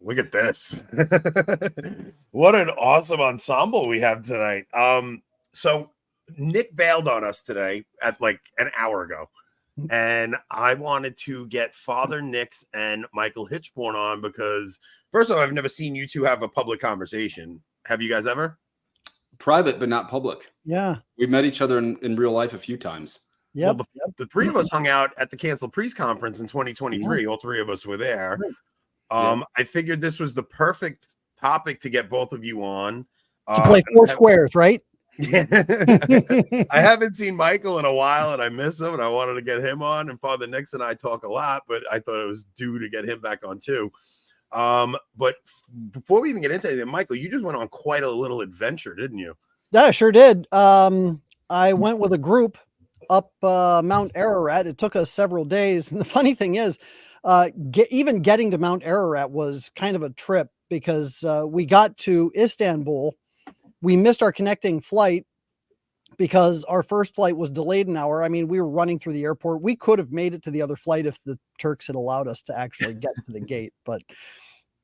Look at this. What an awesome ensemble we have tonight. So Nick bailed on us today at like an hour ago. And I wanted to get Father Nix and Michael Hitchborn on because, first of all, I've never seen you two have a public conversation. Have you guys ever? Private, but not public. Yeah. We met each other in real life a few times. Yep. Well, the three of us hung out at the Cancel Priest Conference in 2023. All three of us were there. I figured this was the perfect topic to get both of you on. To play four squares, right? I haven't seen Michael in a while, and I miss him, and I wanted to get him on. And Father Nix and I talk a lot, but I thought it was due to get him back on too. But before we even get into anything, Michael, you just went on quite a little adventure, didn't you? Yeah, I sure did. I went with a group up Mount Ararat. It took us several days, and the funny thing is, even getting to Mount Ararat was kind of a trip because we got to Istanbul. We missed our connecting flight because our first flight was delayed an hour. I mean, we were running through the airport. We could have made it to the other flight if the Turks had allowed us to actually get to the gate, but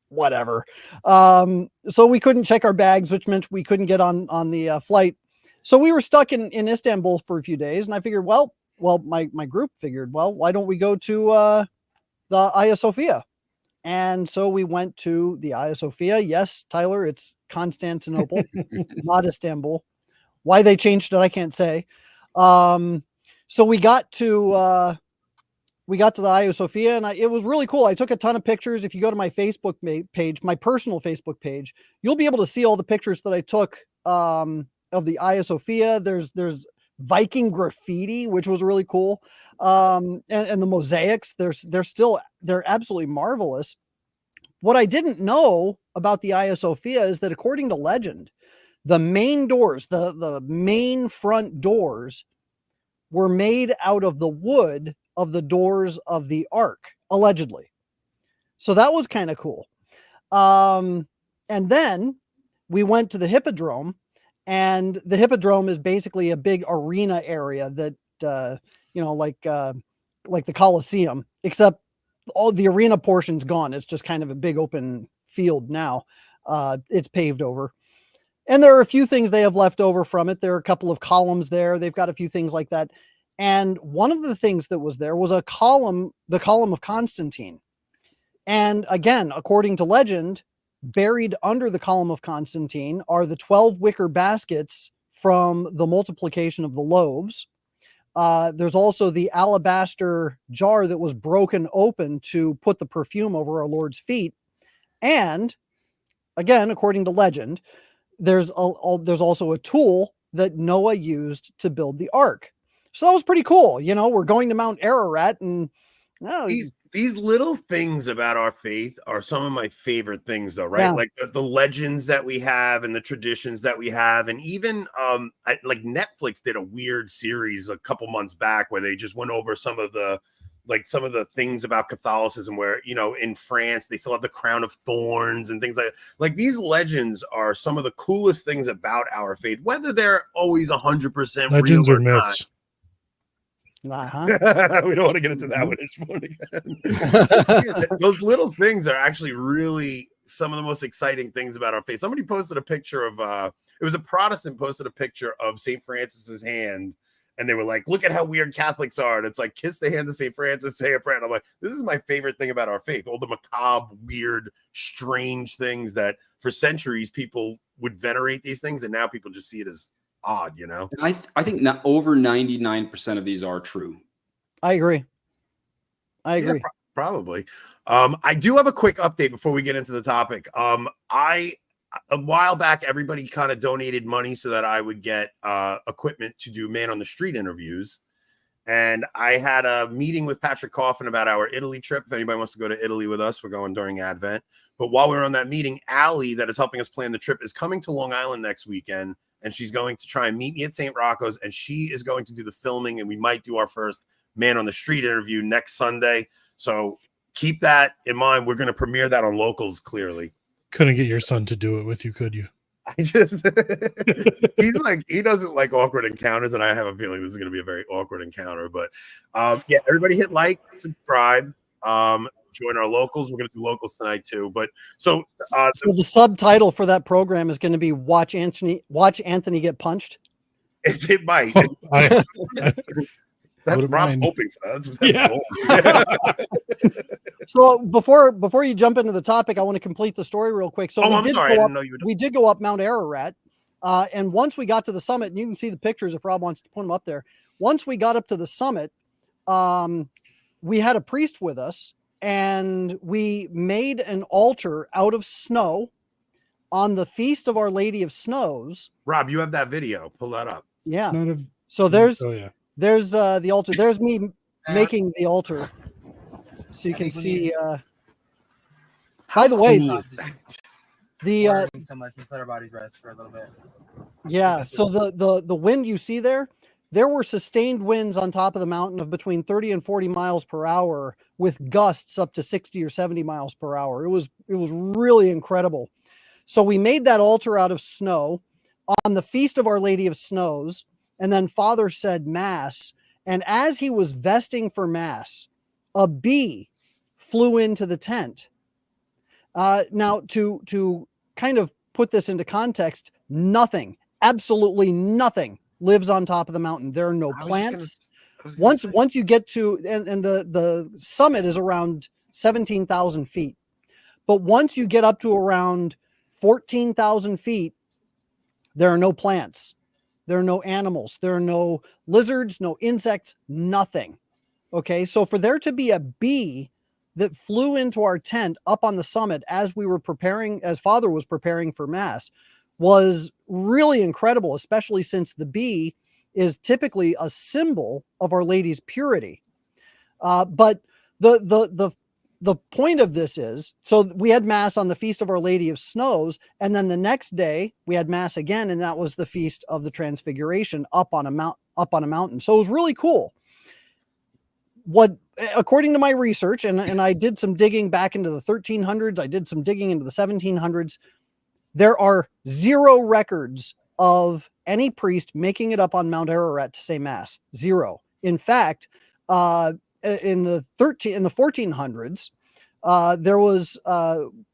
whatever. So we couldn't check our bags, which meant we couldn't get on the flight. So we were stuck in Istanbul for a few days. And I figured, well, my group figured, well, why don't we go to the Hagia Sophia? And so we went to the Hagia Sophia. Yes, Tyler, it's Constantinople, not Istanbul. Why they changed it, I can't say. So we got to the Hagia Sophia, and it was really cool. I took a ton of pictures. If you go to my Facebook page, my personal Facebook page, you'll be able to see all the pictures that I took of the Hagia Sophia. There's Viking graffiti, which was really cool. And the mosaics, they're absolutely marvelous. What I didn't know about the Hagia Sophia is that according to legend, the main doors, the main front doors were made out of the wood of the doors of the ark, allegedly. So that was kind of cool. And then we went to the Hippodrome, and the Hippodrome is basically a big arena area that, like the Colosseum, except all the arena portion's gone. It's just kind of a big open field now. It's paved over. And there are a few things they have left over from it. There are a couple of columns there. They've got a few things like that. And one of the things that was there was the column of Constantine. And again, according to legend, buried under the column of Constantine are the 12 wicker baskets from the multiplication of the loaves. There's also the alabaster jar that was broken open to put the perfume over our Lord's feet. And again, according to legend, there's also a tool that Noah used to build the ark. So that was pretty cool. You know, we're going to Mount Ararat, and these little things about our faith are some of my favorite things, though, right? Yeah. Like the legends that we have and the traditions that we have. And even like Netflix did a weird series a couple months back where they just went over some of the things about Catholicism, where, you know, in France, they still have the crown of thorns and things like that. Like, these legends are some of the coolest things about our faith, whether they're always 100% legends real or myths. Uh-huh. We don't want to get into that one again. Those little things are actually really some of the most exciting things about our faith. Somebody posted a picture of it was a Protestant posted a picture of St. Francis's hand, and they were like, look at how weird Catholics are. And it's like, kiss the hand of St. Francis, say a prayer. And I'm like, this is my favorite thing about our faith. All the macabre, weird, strange things that for centuries people would venerate these things, and now people just see it as odd, you know? I think not over 99% of these are true. I agree. Yeah, probably. I do have a quick update before we get into the topic. A while back, everybody kind of donated money so that I would get equipment to do man on the street interviews. And I had a meeting with Patrick Coffin about our Italy trip. If anybody wants to go to Italy with us, we're going during Advent. But while we were on that meeting, Allie, that is helping us plan the trip, is coming to Long Island next weekend. And she's going to try and meet me at St. Rocco's. And she is going to do the filming. And we might do our first man on the street interview next Sunday. So keep that in mind. We're going to premiere that on Locals, clearly. Couldn't get your son to do it with you, could you? I just he's like, he doesn't like awkward encounters, and I have a feeling this is going to be a very awkward encounter. But yeah, everybody hit like, subscribe. join our locals. We're going to do locals tonight too. But so the subtitle for that program is going to be Watch Anthony Get Punched. it might. That's Rob's hoping for that. That's So before you jump into the topic, I want to complete the story real quick. So I'm sorry. I didn't know you were. We did go up Mount Ararat, and once we got to the summit, and you can see the pictures if Rob wants to put them up there. Once we got up to the summit, we had a priest with us, and we made an altar out of snow on the Feast of Our Lady of Snows. Rob, you have that video. Pull that up. Yeah. So there's the altar. There's me making the altar, so you can see. By the way, so much. Just let our bodies rest for a little bit. Yeah. So the wind you see there were sustained winds on top of the mountain of between 30 and 40 miles per hour, with gusts up to 60 or 70 miles per hour. It was really incredible. So we made that altar out of snow on the Feast of Our Lady of Snows. And then Father said Mass. And as he was vesting for Mass, a bee flew into the tent. Now, to kind of put this into context, absolutely nothing lives on top of the mountain. There are no plants. Once you get to, and the summit is around 17,000 feet. But once you get up to around 14,000 feet, there are no plants. There are no animals. There are no lizards, no insects, nothing. Okay. So for there to be a bee that flew into our tent up on the summit as Father was preparing for Mass, was really incredible, especially since the bee is typically a symbol of Our Lady's purity. But the point of this is, so we had Mass on the Feast of Our Lady of Snows, and then the next day we had Mass again, and that was the Feast of the Transfiguration up on a mountain. So it was really cool. According to my research, and I did some digging back into the 1300s, I did some digging into the 1700s, there are 0 records of any priest making it up on Mount Ararat to say Mass. 0. In fact, in the 1400s, there was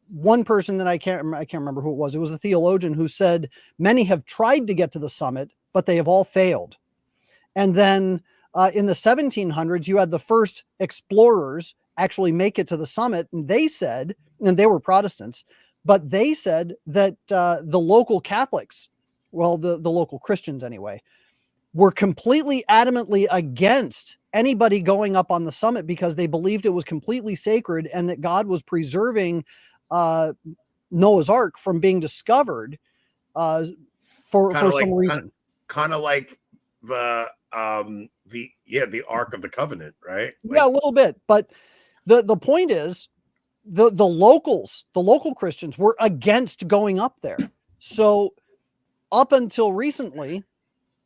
one person that I can't remember who it was. It was a theologian who said many have tried to get to the summit, but they have all failed. And then in the 1700s, you had the first explorers actually make it to the summit, and they said, and they were Protestants, but they said that the local Catholics, well, the local Christians anyway, were completely adamantly against anybody going up on the summit because they believed it was completely sacred and that God was preserving Noah's Ark from being discovered for some reason. Kind of like the Ark of the Covenant, right? Yeah, a little bit. But the point is, the local Christians were against going up there. So up until recently,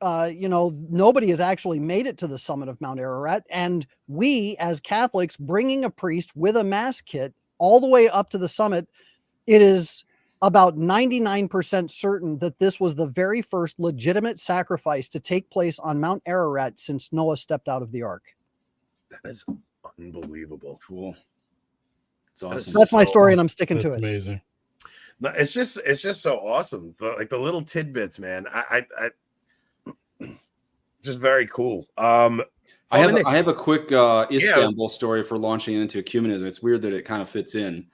nobody has actually made it to the summit of Mount Ararat. And we, as Catholics, bringing a priest with a Mass kit all the way up to the summit, it is about 99% certain that this was the very first legitimate sacrifice to take place on Mount Ararat since Noah stepped out of the ark. That is unbelievable. Cool. It's awesome. That's my story, and I'm sticking to it. Amazing. No, it's just so awesome. The little tidbits, man. I just very cool. I have a quick Istanbul story for launching into ecumenism. It's weird that it kind of fits in,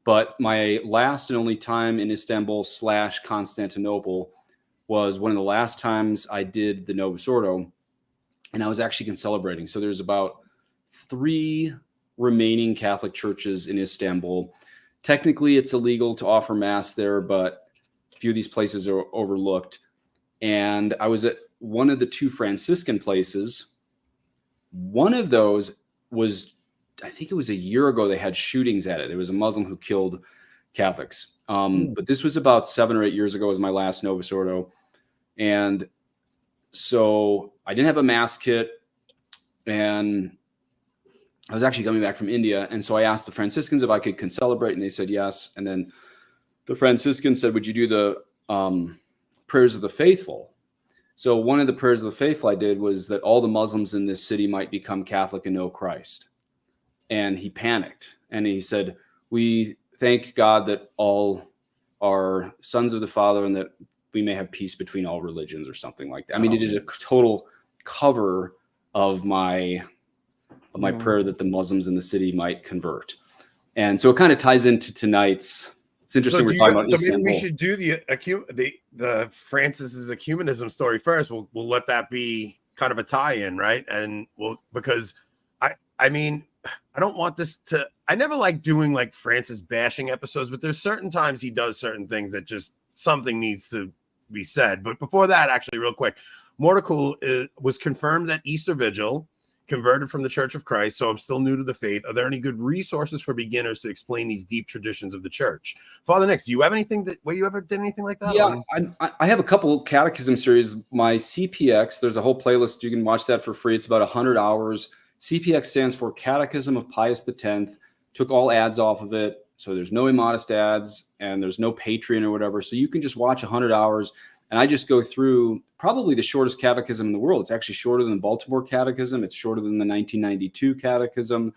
but my last and only time in Istanbul / Constantinople was one of the last times I did the Novus Ordo, and I was actually celebrating. So there's about 3 remaining Catholic churches in Istanbul. Technically, it's illegal to offer Mass there, but a few of these places are overlooked. And I was at one of the 2 Franciscan places. One of those was, I think it was a year ago, they had shootings at it. There was a Muslim who killed Catholics. But this was about 7 or 8 years ago, was my last Novus Ordo. And so I didn't have a Mass kit, and I was actually coming back from India. And so I asked the Franciscans if I could celebrate, and they said yes. And then the Franciscans said, would you do the prayers of the faithful? So one of the prayers of the faithful I did was that all the Muslims in this city might become Catholic and know Christ. And he panicked and he said, "We thank God that all are sons of the Father, and that we may have peace between all religions," or something like that. I mean, it did a total cover of my prayer that the Muslims in the city might convert. And so it kind of ties into tonight's. It's interesting we're talking about Istanbul. Maybe we should do the Francis's ecumenism story first. We'll let that be kind of a tie-in, right? And because I mean, I don't want this to. I never like doing like Francis bashing episodes, but there's certain times he does certain things that just something needs to be said. But before that, actually, real quick, Morticool was confirmed at Easter Vigil, converted from the Church of Christ, so I'm still new to the faith. Are there any good resources for beginners to explain these deep traditions of the church? Father Nix, do you have anything where you ever did anything like that? Yeah, I have a couple catechism series. My CPX, there's a whole playlist. You can watch that for free. It's about 100 hours. CPX stands for Catechism of Pius X. Took all ads off of it, so there's no immodest ads, and there's no Patreon or whatever. So you can just watch 100 hours. And I just go through probably the shortest catechism in the world. It's actually shorter than the Baltimore Catechism. It's shorter than the 1992 Catechism.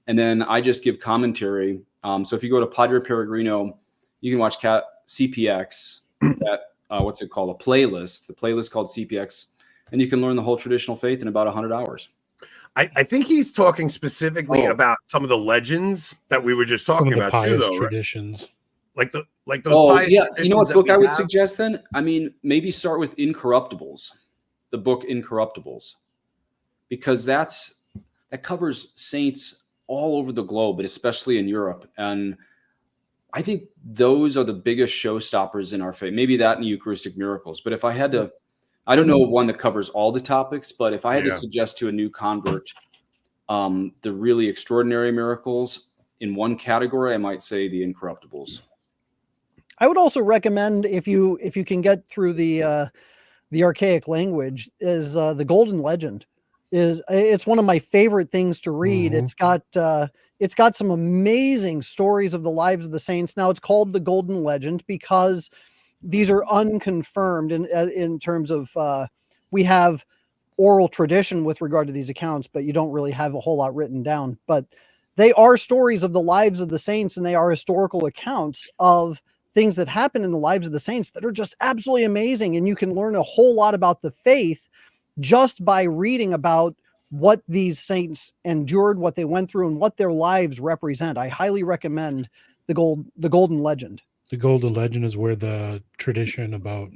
And then I just give commentary. So if you go to Padre Peregrino, you can watch CPX, what's it called? A playlist. The playlist called CPX. And you can learn the whole traditional faith in about 100 hours. I think he's talking specifically about some of the legends that we were just talking about pious too, though, traditions. Right? Like those pious yeah. traditions. You know what book I would suggest then? I mean, maybe start with Incorruptibles, the book Incorruptibles, because that covers saints all over the globe, but especially in Europe. And I think those are the biggest showstoppers in our faith. Maybe that and Eucharistic miracles. But if I had to, I don't know one that covers all the topics, but if I had to suggest to a new convert the really extraordinary miracles in one category, I might say the Incorruptibles. I would also recommend, if you can get through the archaic language, is the Golden Legend. It's one of my favorite things to read. Mm-hmm. It's got some amazing stories of the lives of the saints. Now it's called the Golden Legend because these are unconfirmed in terms of we have oral tradition with regard to these accounts, but you don't really have a whole lot written down. But they are stories of the lives of the saints, and they are historical accounts of things that happen in the lives of the saints that are just absolutely amazing. And you can learn a whole lot about the faith just by reading about what these saints endured, what they went through, and what their lives represent. I highly recommend the Golden Legend. The Golden Legend is where the tradition about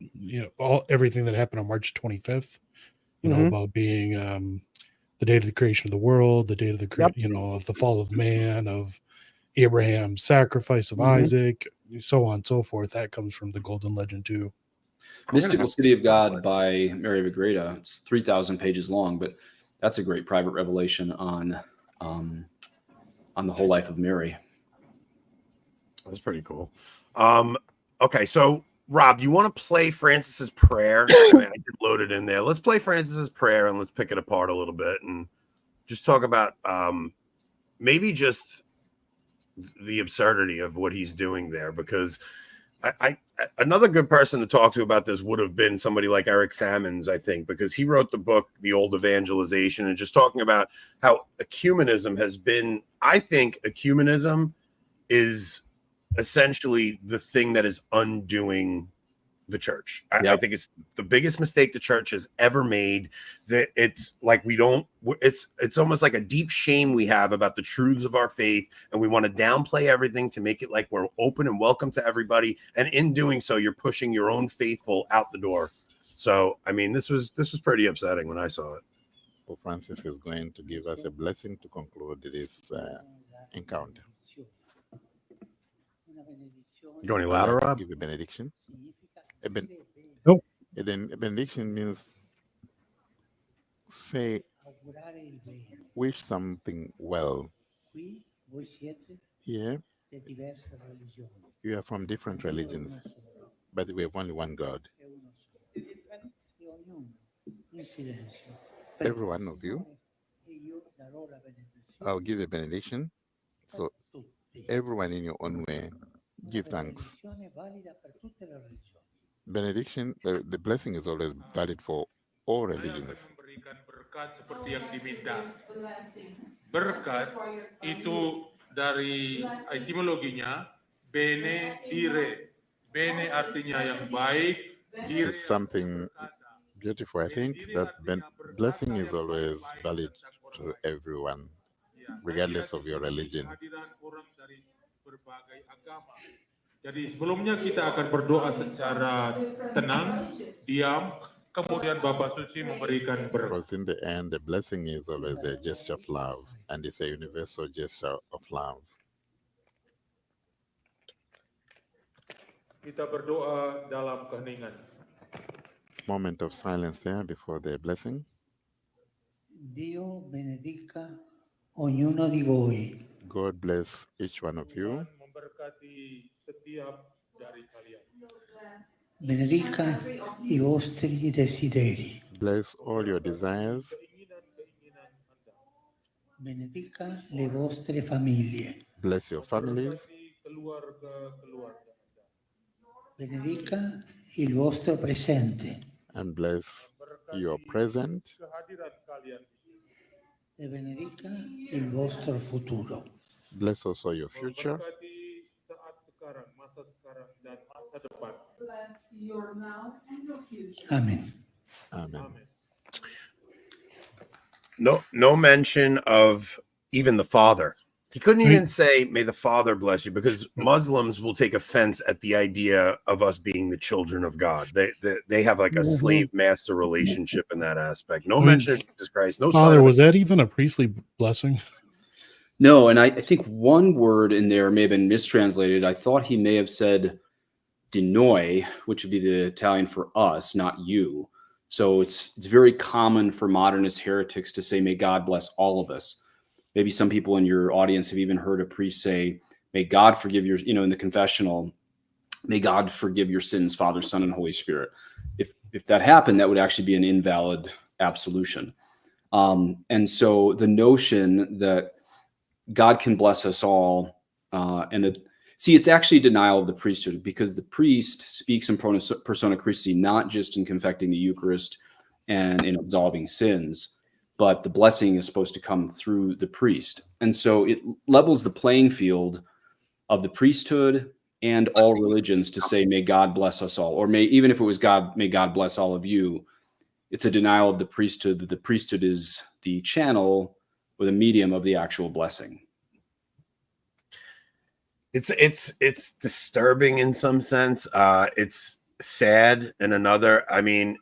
everything that happened on March 25th, about being the date of the creation of the world, the date of the of the fall of man, of Abraham's sacrifice of Isaac, so on and so forth. That comes from the Golden Legend too. Mystical City of God by Mary of Agreda. It's 3,000 pages long, but that's a great private revelation on the whole life of Mary. That's pretty cool. Okay, so Rob, you want to play Francis's prayer? I did load it in there. Let's play Francis's prayer and let's pick it apart a little bit and just talk about maybe just the absurdity of what he's doing there, because I another good person to talk to about this would have been somebody like Eric Sammons, I think, because he wrote the book The Old Evangelization, and just talking about how ecumenism has been, I think ecumenism is essentially the thing that is undoing the church. I think it's the biggest mistake the church has ever made. That it's like it's almost like a deep shame we have about the truths of our faith, and we want to downplay everything to make it like we're open and welcome to everybody, and in doing so you're pushing your own faithful out the door. So I mean, this was pretty upsetting when I saw it. Pope Francis is going to give us a blessing to conclude this encounter. You go any louder, Rob? Give a benediction. Nope. A benediction means say, wish something well. Here, you are from different religions, but we have only one God. Every one of you, I'll give a benediction. So everyone in your own way, give thanks. Benediction, the blessing is always valid for all religions. Berkat seperti yang diminta. Berkat itu dari etimologinya bene dire. Bene artinya yang baik, dire It's something beautiful. I think that blessing is always valid to everyone, regardless of your religion. kehadiran orang dari berbagai agama. Jadi sebelumnya kita akan berdoa secara tenang, diam, kemudian Bapak Suci memberikan berkat. Because in the end, the blessing is always a gesture of love, and it's a universal gesture of love. Kita berdoa dalam keheningan. Moment of silence there before the blessing. Dio benedica ognuno di voi. God bless each one of you. Tuhan memberkati setiap dari kalian. Benedica i vostri desideri. Bless all your desires. Keinginan-keinginan Anda. Benedica le vostre famiglie. Bless your families. Berkati keluarga-keluarga Anda. Benedica il vostro presente. And bless your present. Kehadiran kalian di sini. E benedica il vostro futuro. Bless also your future. Memberkati saat sekarang, masa sekarang dan masa depan. Bless your now and your future. Amen. Amen. Amin. No mention of even the Father. He couldn't even say, "May the Father bless you," because Muslims will take offense at the idea of us being the children of God. They have like a slave master relationship in that aspect. No mention of Jesus Christ. No Father, son was that even a priestly blessing? No, and I think one word in there may have been mistranslated. I thought he may have said "di noi," which would be the Italian for us, not you. So it's very common for modernist heretics to say, "May God bless all of us." Maybe some people in your audience have even heard a priest say, "May God forgive your," in the confessional, "May God forgive your sins, Father, Son, and Holy Spirit." If that happened, that would actually be an invalid absolution. And so the notion that God can bless us all, it's actually denial of the priesthood, because the priest speaks in persona Christi, not just in confecting the Eucharist and in absolving sins, but the blessing is supposed to come through the priest. And so it levels the playing field of the priesthood and all religions to say, "May God bless us all," or even if it was God, "May God bless all of you." It's a denial of the priesthood, that the priesthood is the channel or the medium of the actual blessing. It's disturbing in some sense. It's sad in another. I mean,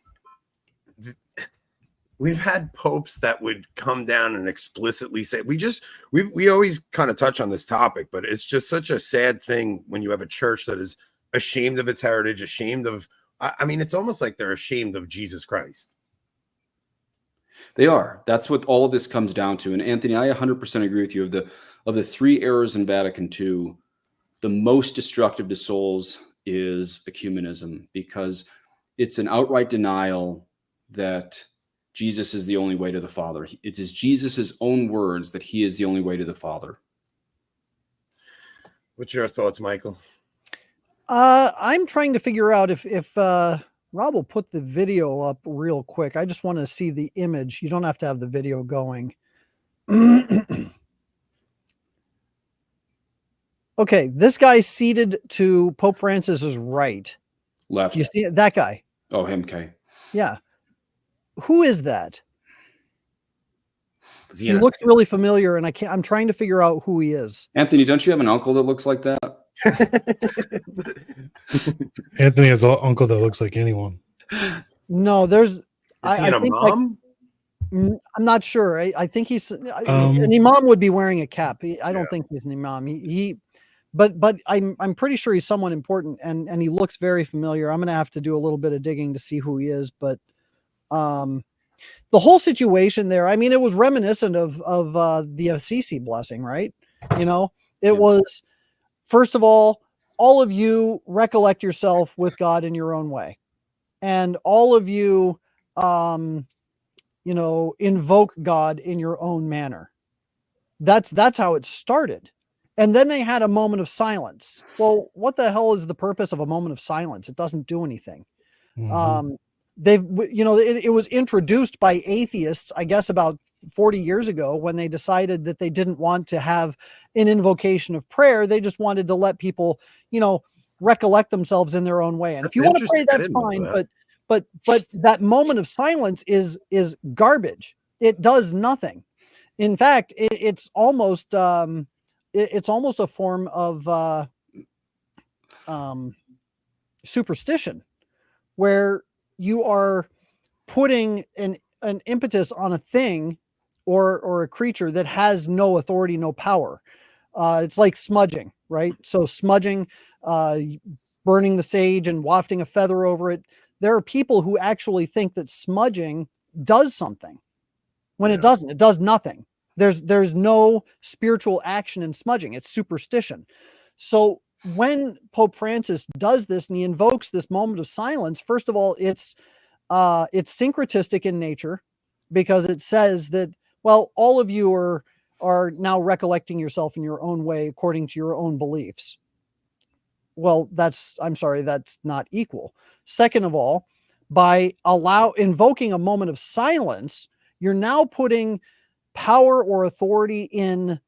we've had popes that would come down and explicitly say, we always kind of touch on this topic, but it's just such a sad thing when you have a church that is ashamed of its heritage, ashamed of, I mean, it's almost like they're ashamed of Jesus Christ. They are. That's what all of this comes down to. And Anthony, I 100% agree with you. Of the three errors in Vatican II, the most destructive to souls is ecumenism, because it's an outright denial that Jesus is the only way to the Father. It is Jesus's own words that he is the only way to the Father. What's your thoughts, Michael? I'm trying to figure out if Rob will put the video up real quick. I just want to see the image. You don't have to have the video going. Okay, this guy's seated to Pope Francis's right. Left. You see that guy? Oh, him, okay. Yeah. Who is that? He looks really familiar, and I'm trying to figure out who he is. Anthony, don't you have an uncle that looks like that? Anthony has an uncle that looks like anyone. No, there's. Is he an imam? I'm not sure. I think he's an imam would be wearing a cap. I don't think he's an imam. But I'm pretty sure he's someone important, and he looks very familiar. I'm gonna have to do a little bit of digging to see who he is, but the whole situation there, I mean, it was reminiscent of the Assisi blessing, right? It was, first of all of you recollect yourself with God in your own way, and all of you invoke God in your own manner. That's how it started. And then they had a moment of silence. Well, what the hell is the purpose of a moment of silence? It doesn't do anything. Mm-hmm. It was introduced by atheists, I guess, about 40 years ago when they decided that they didn't want to have an invocation of prayer. They just wanted to let people, recollect themselves in their own way. And if you want to pray, that's fine. But that moment of silence is garbage. It does nothing. In fact, it's almost a form of superstition, where you are putting an impetus on a thing or a creature that has no authority, no power. It's like smudging, right? So smudging, burning the sage and wafting a feather over it. There are people who actually think that smudging does something when it doesn't. It does nothing. There's no spiritual action in smudging. It's superstition. So when Pope Francis does this and he invokes this moment of silence, first of all, it's syncretistic in nature, because it says that, well, all of you are now recollecting yourself in your own way according to your own beliefs. Well, I'm sorry, that's not equal. Second of all, by invoking a moment of silence, you're now putting power or authority in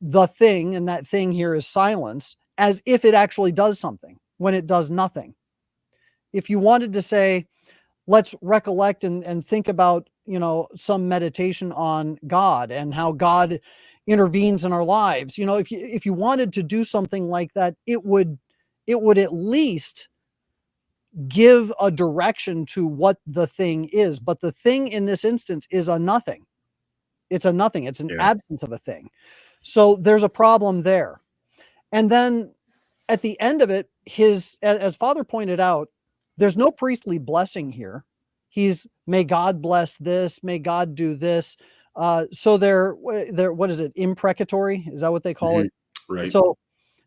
the thing, and that thing here is silence, as if it actually does something when it does nothing. If you wanted to say, let's recollect and think about, some meditation on God and how God intervenes in our lives, if you wanted to do something like that, it would at least give a direction to what the thing is. But the thing in this instance is a nothing. It's a nothing. It's an absence of a thing. So there's a problem there. And then at the end of it, as Father pointed out, there's no priestly blessing here. May God bless this, may God do this. So they're what is it? Imprecatory? Is that what they call it? Right. So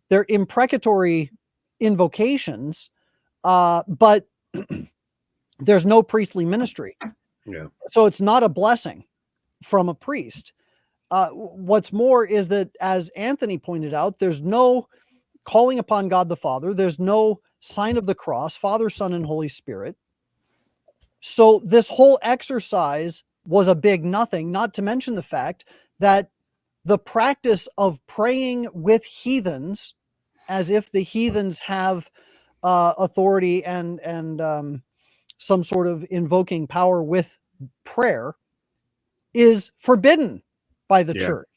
they're imprecatory invocations, but there's no priestly ministry. Yeah. So it's not a blessing from a priest. What's more is that, as Anthony pointed out, there's no calling upon God the Father. There's no sign of the cross, Father, Son, and Holy Spirit. So this whole exercise was a big nothing, not to mention the fact that the practice of praying with heathens, as if the heathens have authority and some sort of invoking power with prayer, is forbidden by the church.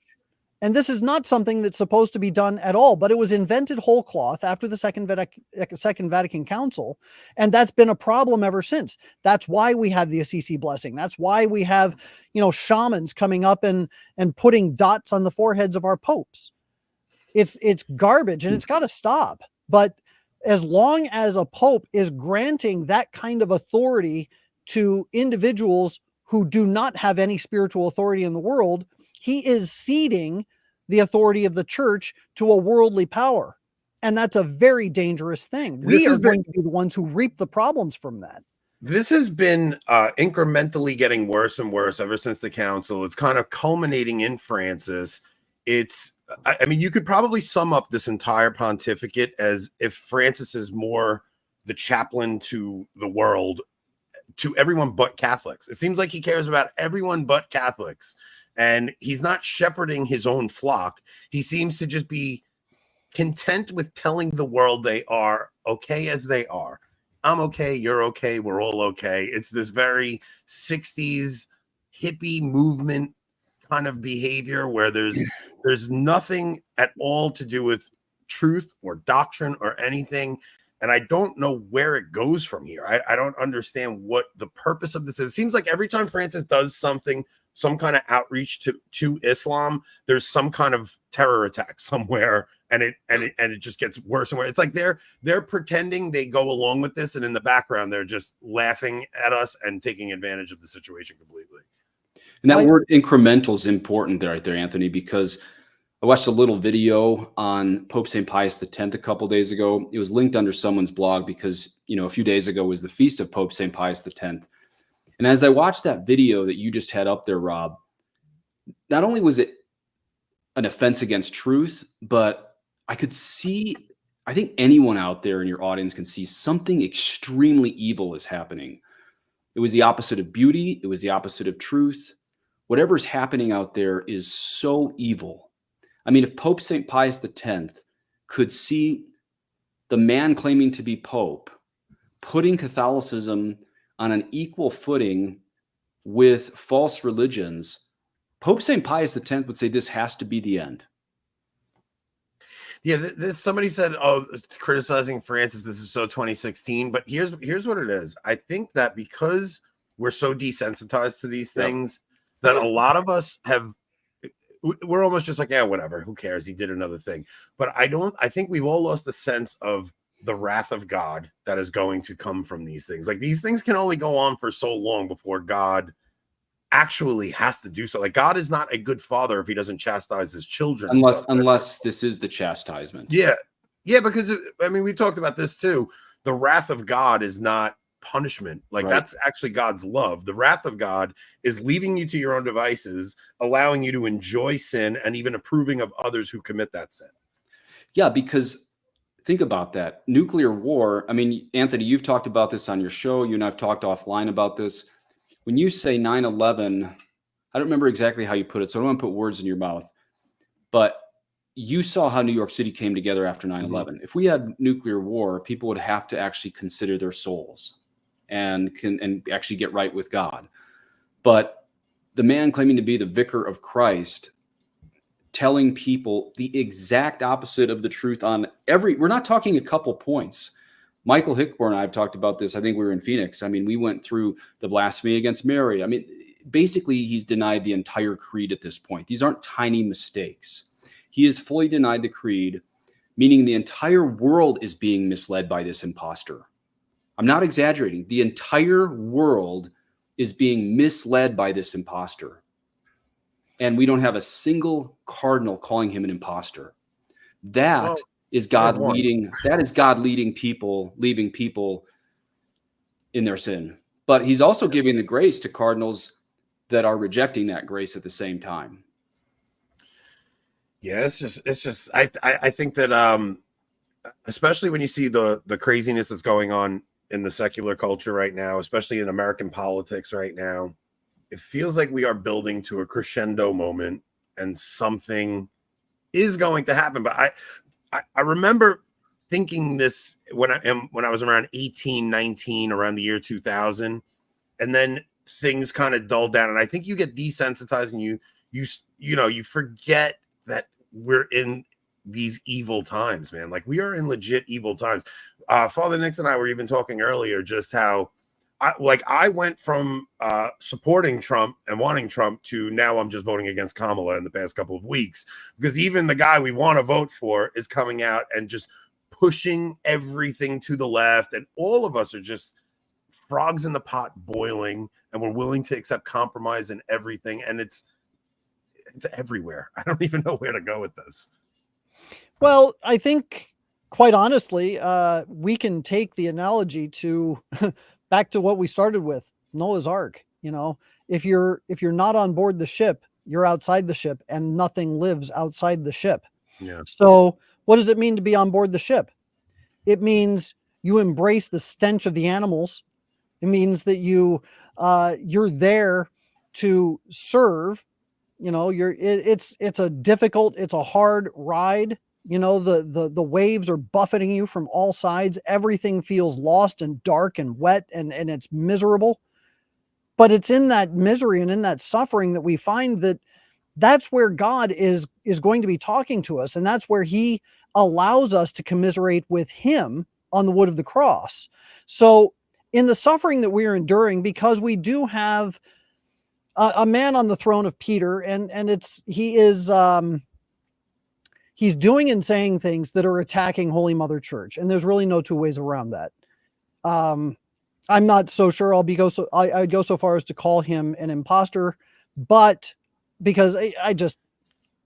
And this is not something that's supposed to be done at all, but it was invented whole cloth after the Second Vatican Council. And that's been a problem ever since. That's why we have the Assisi blessing. That's why we have, shamans coming up and putting dots on the foreheads of our popes. It's garbage, and it's got to stop. But as long as a pope is granting that kind of authority to individuals who do not have any spiritual authority in the world, he is ceding the authority of the church to a worldly power. And that's a very dangerous thing. We are going to be the ones who reap the problems from that. This has been incrementally getting worse and worse ever since the council. It's kind of culminating in Francis. I mean, you could probably sum up this entire pontificate as if Francis is more the chaplain to the world, to everyone but Catholics. It seems like he cares about everyone but Catholics. And he's not shepherding his own flock. He seems to just be content with telling the world they are okay as they are. I'm okay, you're okay, we're all okay. It's this very 60s hippie movement kind of behavior where there's nothing at all to do with truth or doctrine or anything. And I don't know where it goes from here. I don't understand what the purpose of this is. It seems like every time Francis does something, some kind of outreach to Islam, there's some kind of terror attack somewhere, and it just gets worse and worse. It's like they're pretending they go along with this, and in the background they're just laughing at us and taking advantage of the situation completely. And that word incremental is important right there, Anthony, because I watched a little video on Pope St. Pius X a couple days ago. It was linked under someone's blog because, a few days ago was the feast of Pope St. Pius X. And as I watched that video that you just had up there, Rob, not only was it an offense against truth, but I could see, I think anyone out there in your audience can see something extremely evil is happening. It was the opposite of beauty. It was the opposite of truth. whatever's happening out there is so evil. I mean, if Pope St. Pius X could see the man claiming to be Pope putting Catholicism on an equal footing with false religions, Pope St. Pius X would say this has to be the end. Yeah, somebody said, "Oh, criticizing Francis, this is so 2016." But here's what it is. I think that because we're so desensitized to these things, that a lot of us we're almost just like, yeah, whatever, who cares? He did another thing. But I think we've all lost the sense of the wrath of God that is going to come from these things. Like, these things can only go on for so long before God actually has to do so. Like, God is not a good father if he doesn't chastise his children. Unless this is the chastisement. Yeah. Because I mean, we've talked about this too. The wrath of God is not punishment. Like, that's actually God's love. The wrath of God is leaving you to your own devices, allowing you to enjoy sin, and even approving of others who commit that sin. Yeah, because think about that. Nuclear war. I mean, Anthony, you've talked about this on your show. You and I've talked offline about this. When you say 9/11, I don't remember exactly how you put it, so I don't want to put words in your mouth, but you saw how New York City came together after 9/11. If we had nuclear war, people would have to actually consider their souls and actually get right with God. But the man claiming to be the vicar of Christ, telling people the exact opposite of the truth on we're not talking a couple points. Michael Hickborn and I have talked about this. I think we were in Phoenix. I mean, we went through the blasphemy against Mary. I mean, basically, he's denied the entire creed at this point. These aren't tiny mistakes. He has fully denied the creed, meaning the entire world is being misled by this imposter. I'm not exaggerating. The entire world is being misled by this imposter. And we don't have a single cardinal calling him an imposter. That is God leading. That is God leaving people in their sin. But he's also giving the grace to cardinals that are rejecting that grace at the same time. Yeah, it's just I think that especially when you see the craziness that's going on in the secular culture right now, especially in American politics right now, it feels like we are building to a crescendo moment and something is going to happen. But I remember thinking this when I was around 18, 19, around the year 2000, and then things kind of dulled down. And I think you get desensitized and you forget that we're in these evil times, man. Like, we are in legit evil times. Father Nix and I were even talking earlier just how I went from supporting Trump and wanting Trump to now I'm just voting against Kamala in the past couple of weeks, because even the guy we want to vote for is coming out and just pushing everything to the left. And all of us are just frogs in the pot boiling, and we're willing to accept compromise and everything. And it's everywhere. I don't even know where to go with this. Well, I think, quite honestly, we can take the analogy to back to what we started with, Noah's Ark. You know, if you're not on board the ship, you're outside the ship, and nothing lives outside the ship. Yeah. So what does it mean to be on board the ship? It means you embrace the stench of the animals. It means that you're there to serve. You know, it's a hard ride. You know, the waves are buffeting you from all sides. Everything feels lost and dark and wet, and it's miserable. But it's in that misery and in that suffering that we find that that's where God is going to be talking to us. And that's where he allows us to commiserate with him on the wood of the cross. So in the suffering that we are enduring, because we do have a man on the throne of Peter, and he's doing and saying things that are attacking Holy Mother Church. And there's really no two ways around that. I'm not so sure I'd go so far as to call him an imposter, but because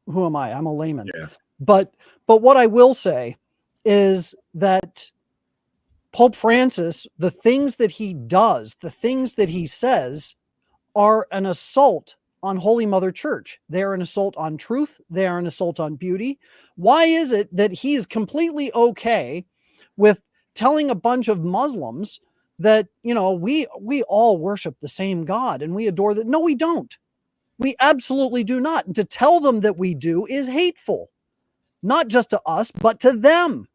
who am I? I'm a layman. Yeah. But what I will say is that Pope Francis, the things that he does, the things that he says are an assault on Holy Mother Church. They are an assault on truth. They are an assault on beauty. Why is it that he's completely okay with telling a bunch of Muslims that, you know, we all worship the same God and we adore that? No, we don't. We absolutely do not. And to tell them that we do is hateful, not just to us, but to them.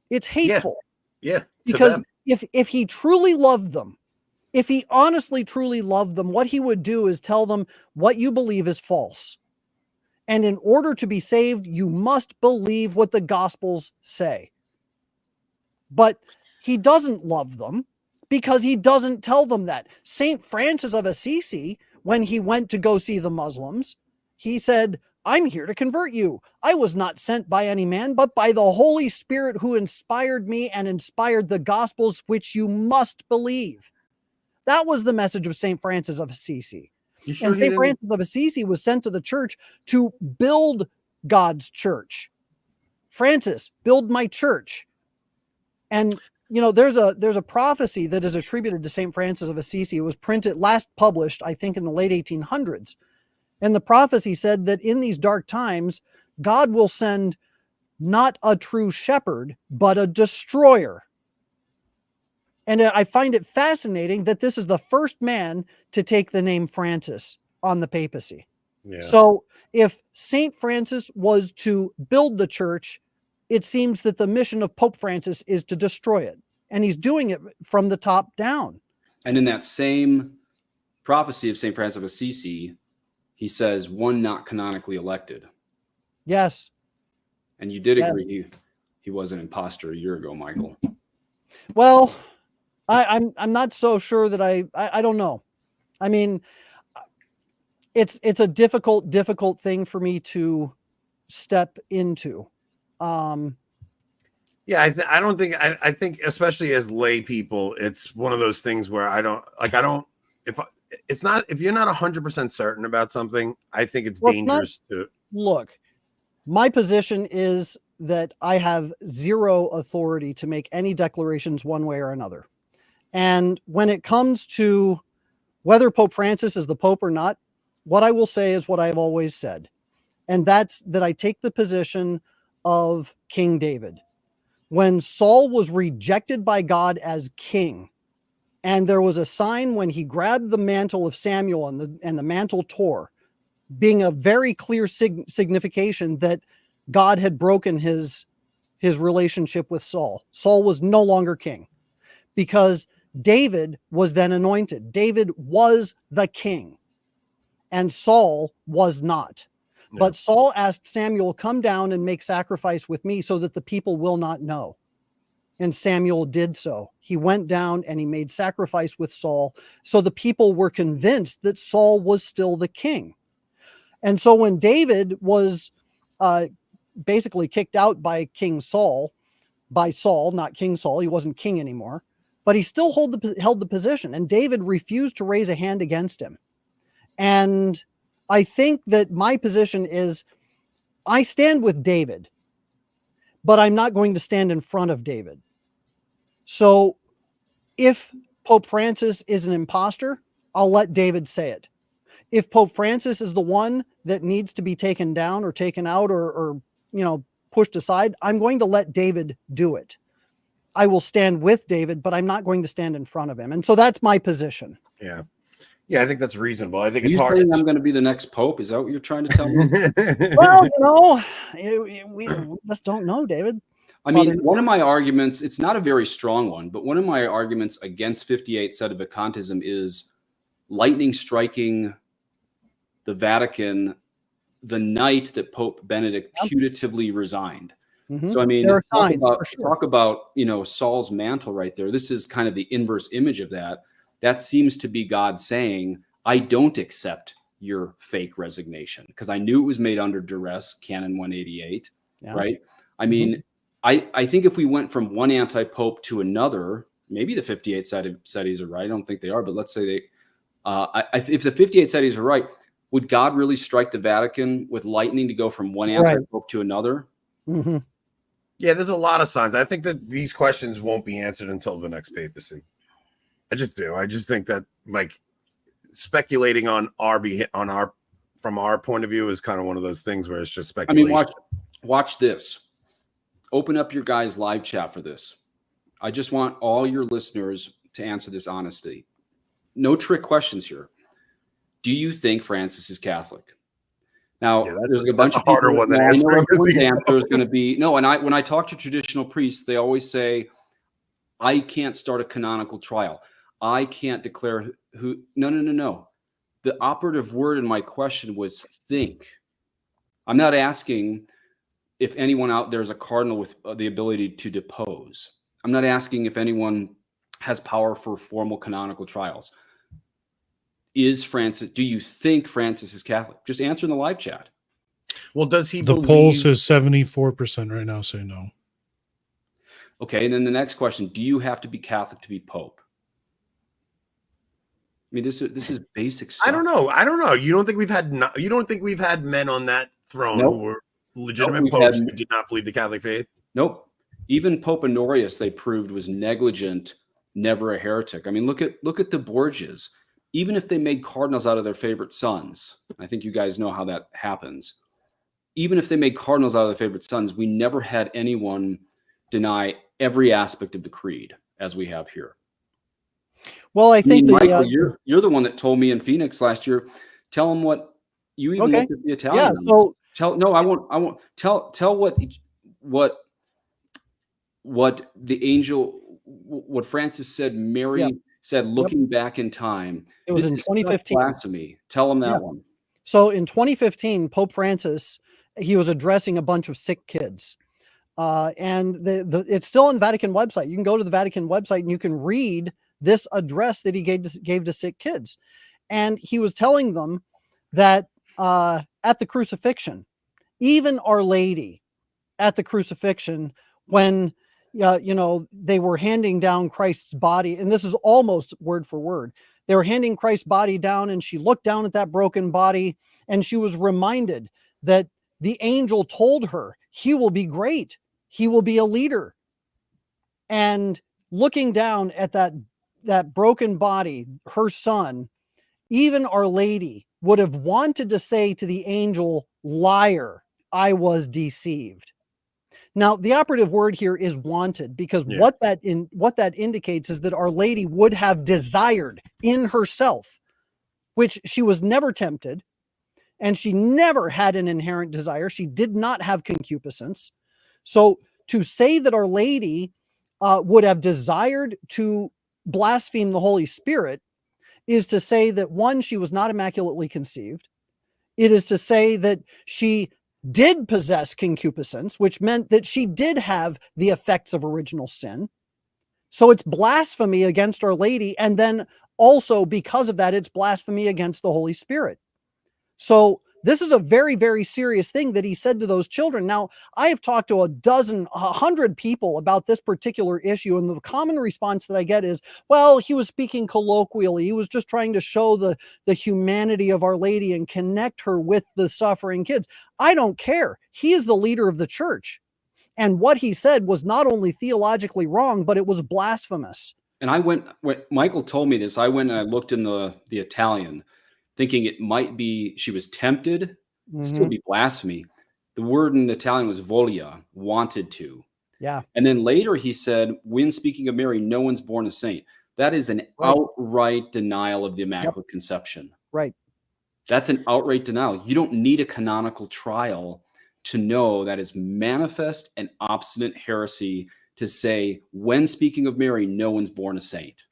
It's hateful. Yeah. Because if he truly loved them, if he honestly, truly loved them, what he would do is tell them what you believe is false. And in order to be saved, you must believe what the Gospels say. But he doesn't love them because he doesn't tell them that. St. Francis of Assisi, when he went to go see the Muslims, he said, I'm here to convert you. I was not sent by any man, but by the Holy Spirit who inspired me and inspired the Gospels, which you must believe. That was the message of St. Francis of Assisi. Sure and St. Francis of Assisi was sent to the church to build God's church. Francis, build my church. And, you know, there's a prophecy that is attributed to St. Francis of Assisi. It was last published, I think, in the late 1800s. And the prophecy said that in these dark times, God will send not a true shepherd, but a destroyer. And I find it fascinating that this is the first man to take the name Francis on the papacy. Yeah. So if St. Francis was to build the church, it seems that the mission of Pope Francis is to destroy it. And he's doing it from the top down. And in that same prophecy of St. Francis of Assisi, he says, one not canonically elected. Yes. And you did agree he was an imposter a year ago, Michael. Well, I'm not so sure that I don't know. I mean, it's a difficult thing for me to step into. Yeah, I don't think I think especially as lay people, it's one of those things where if you're not 100% certain about something, I think it's dangerous to look. My position is that I have zero authority to make any declarations one way or another. And when it comes to whether Pope Francis is the Pope or not, what I will say is what I've always said. And that's that I take the position of King David. When Saul was rejected by God as king, and there was a sign when he grabbed the mantle of Samuel and the mantle tore, being a very clear signification that God had broken his relationship with Saul. Saul was no longer king because David was then anointed. David was the king and Saul was not. No. But Saul asked Samuel, come down and make sacrifice with me so that the people will not know. And Samuel did so. He went down and he made sacrifice with Saul. So the people were convinced that Saul was still the king. And so when David was basically kicked out by Saul, not King Saul, he wasn't king anymore, but he still held the position. And David refused to raise a hand against him. And I think that my position is I stand with David, but I'm not going to stand in front of David. So if Pope Francis is an imposter, I'll let David say it. If Pope Francis is the one that needs to be taken down or taken out or pushed aside, I'm going to let David do it. I will stand with David, but I'm not going to stand in front of him. And so that's my position. Yeah. Yeah, I think that's reasonable. I think it's hard. I'm going to be the next pope. Is that what you're trying to tell me? Well, we just don't know, David. I mean, one of my arguments, it's not a very strong one, but one of my arguments against 58 sedevacantism is lightning striking the Vatican the night that Pope Benedict putatively resigned. Mm-hmm. So, I mean, talk about, Saul's mantle right there. This is kind of the inverse image of that. That seems to be God saying, I don't accept your fake resignation because I knew it was made under duress, Canon 188, right? I mean, I think if we went from one anti-pope to another, maybe the 58 sedes are right. I don't think they are, but let's say if the 58 sedes are right, would God really strike the Vatican with lightning to go from one anti-pope to another? Mm-hmm. Yeah, there's a lot of signs. I think that these questions won't be answered until the next papacy. I just do. I just think that speculating from our point of view is kind of one of those things where it's just speculation. I mean, watch this. Open up your guys' live chat for this. I just want all your listeners to answer this honestly. No trick questions here. do you think Francis is Catholic? Now, Yeah, there's a bunch of harder people. one than Now, I know answering this, everyone's Ito. answer is going to be no. And when I talk to traditional priests, they always say, "I can't start a canonical trial. I can't declare who." No. The operative word in my question was think. I'm not asking if anyone out there is a cardinal with the ability to depose. I'm not asking if anyone has power for formal canonical trials. Do you think Francis is Catholic? Just answer in the live chat. Well, does he The believe? poll says 74% right now say no. Okay, and then the next question: do you have to be Catholic to be Pope? I mean, this is basic stuff. I don't know. You don't think we've had men on that throne who were legitimate popes who did not believe the Catholic faith? Nope. Even Pope Honorius, they proved, was negligent, never a heretic. I mean, look at the Borgias. Even if they made cardinals out of their favorite sons, I think you guys know how that happens. Even if they made cardinals out of their favorite sons, we never had anyone deny every aspect of the creed as we have here. Well, I think Michael, you're the one that told me in Phoenix last year. Tell them what you even looked at the Italian. Yeah. So I won't tell what the angel, what Francis said. Mary said, looking back in time. It was in 2015. Blasphemy. Tell them that one. So in 2015, Pope Francis, he was addressing a bunch of sick kids. And it's still on the Vatican website. You can go to the Vatican website and you can read this address that he gave to sick kids. And he was telling them that at the crucifixion, even Our Lady at the crucifixion, when they were handing down Christ's body, and this is almost word for word, they were handing Christ's body down, and she looked down at that broken body, and she was reminded that the angel told her he will be great. He will be a leader. And looking down at that broken body, her son, even Our Lady would have wanted to say to the angel, liar, I was deceived. Now, the operative word here is wanted, because what that indicates is that Our Lady would have desired in herself, which she was never tempted, and she never had an inherent desire. She did not have concupiscence. So to say that Our Lady would have desired to blaspheme the Holy Spirit is to say that, one, she was not immaculately conceived. It is to say that she did possess concupiscence, which meant that she did have the effects of original sin. So it's blasphemy against Our Lady. And then also, because of that, it's blasphemy against the Holy Spirit. So this is a very, very serious thing that he said to those children. Now, I have talked to 100 people about this particular issue, and the common response that I get is, well, he was speaking colloquially. He was just trying to show the humanity of Our Lady and connect her with the suffering kids. I don't care. He is the leader of the church. And what he said was not only theologically wrong, but it was blasphemous. And when Michael told me this, I went and I looked in the Italian, thinking it might be she was tempted, still be blasphemy. The word in Italian was voglia, wanted to. Yeah. And then later he said, when speaking of Mary, no one's born a saint. That is an outright denial of the Immaculate Conception. Right. That's an outright denial. You don't need a canonical trial to know that is manifest and obstinate heresy to say, when speaking of Mary, no one's born a saint.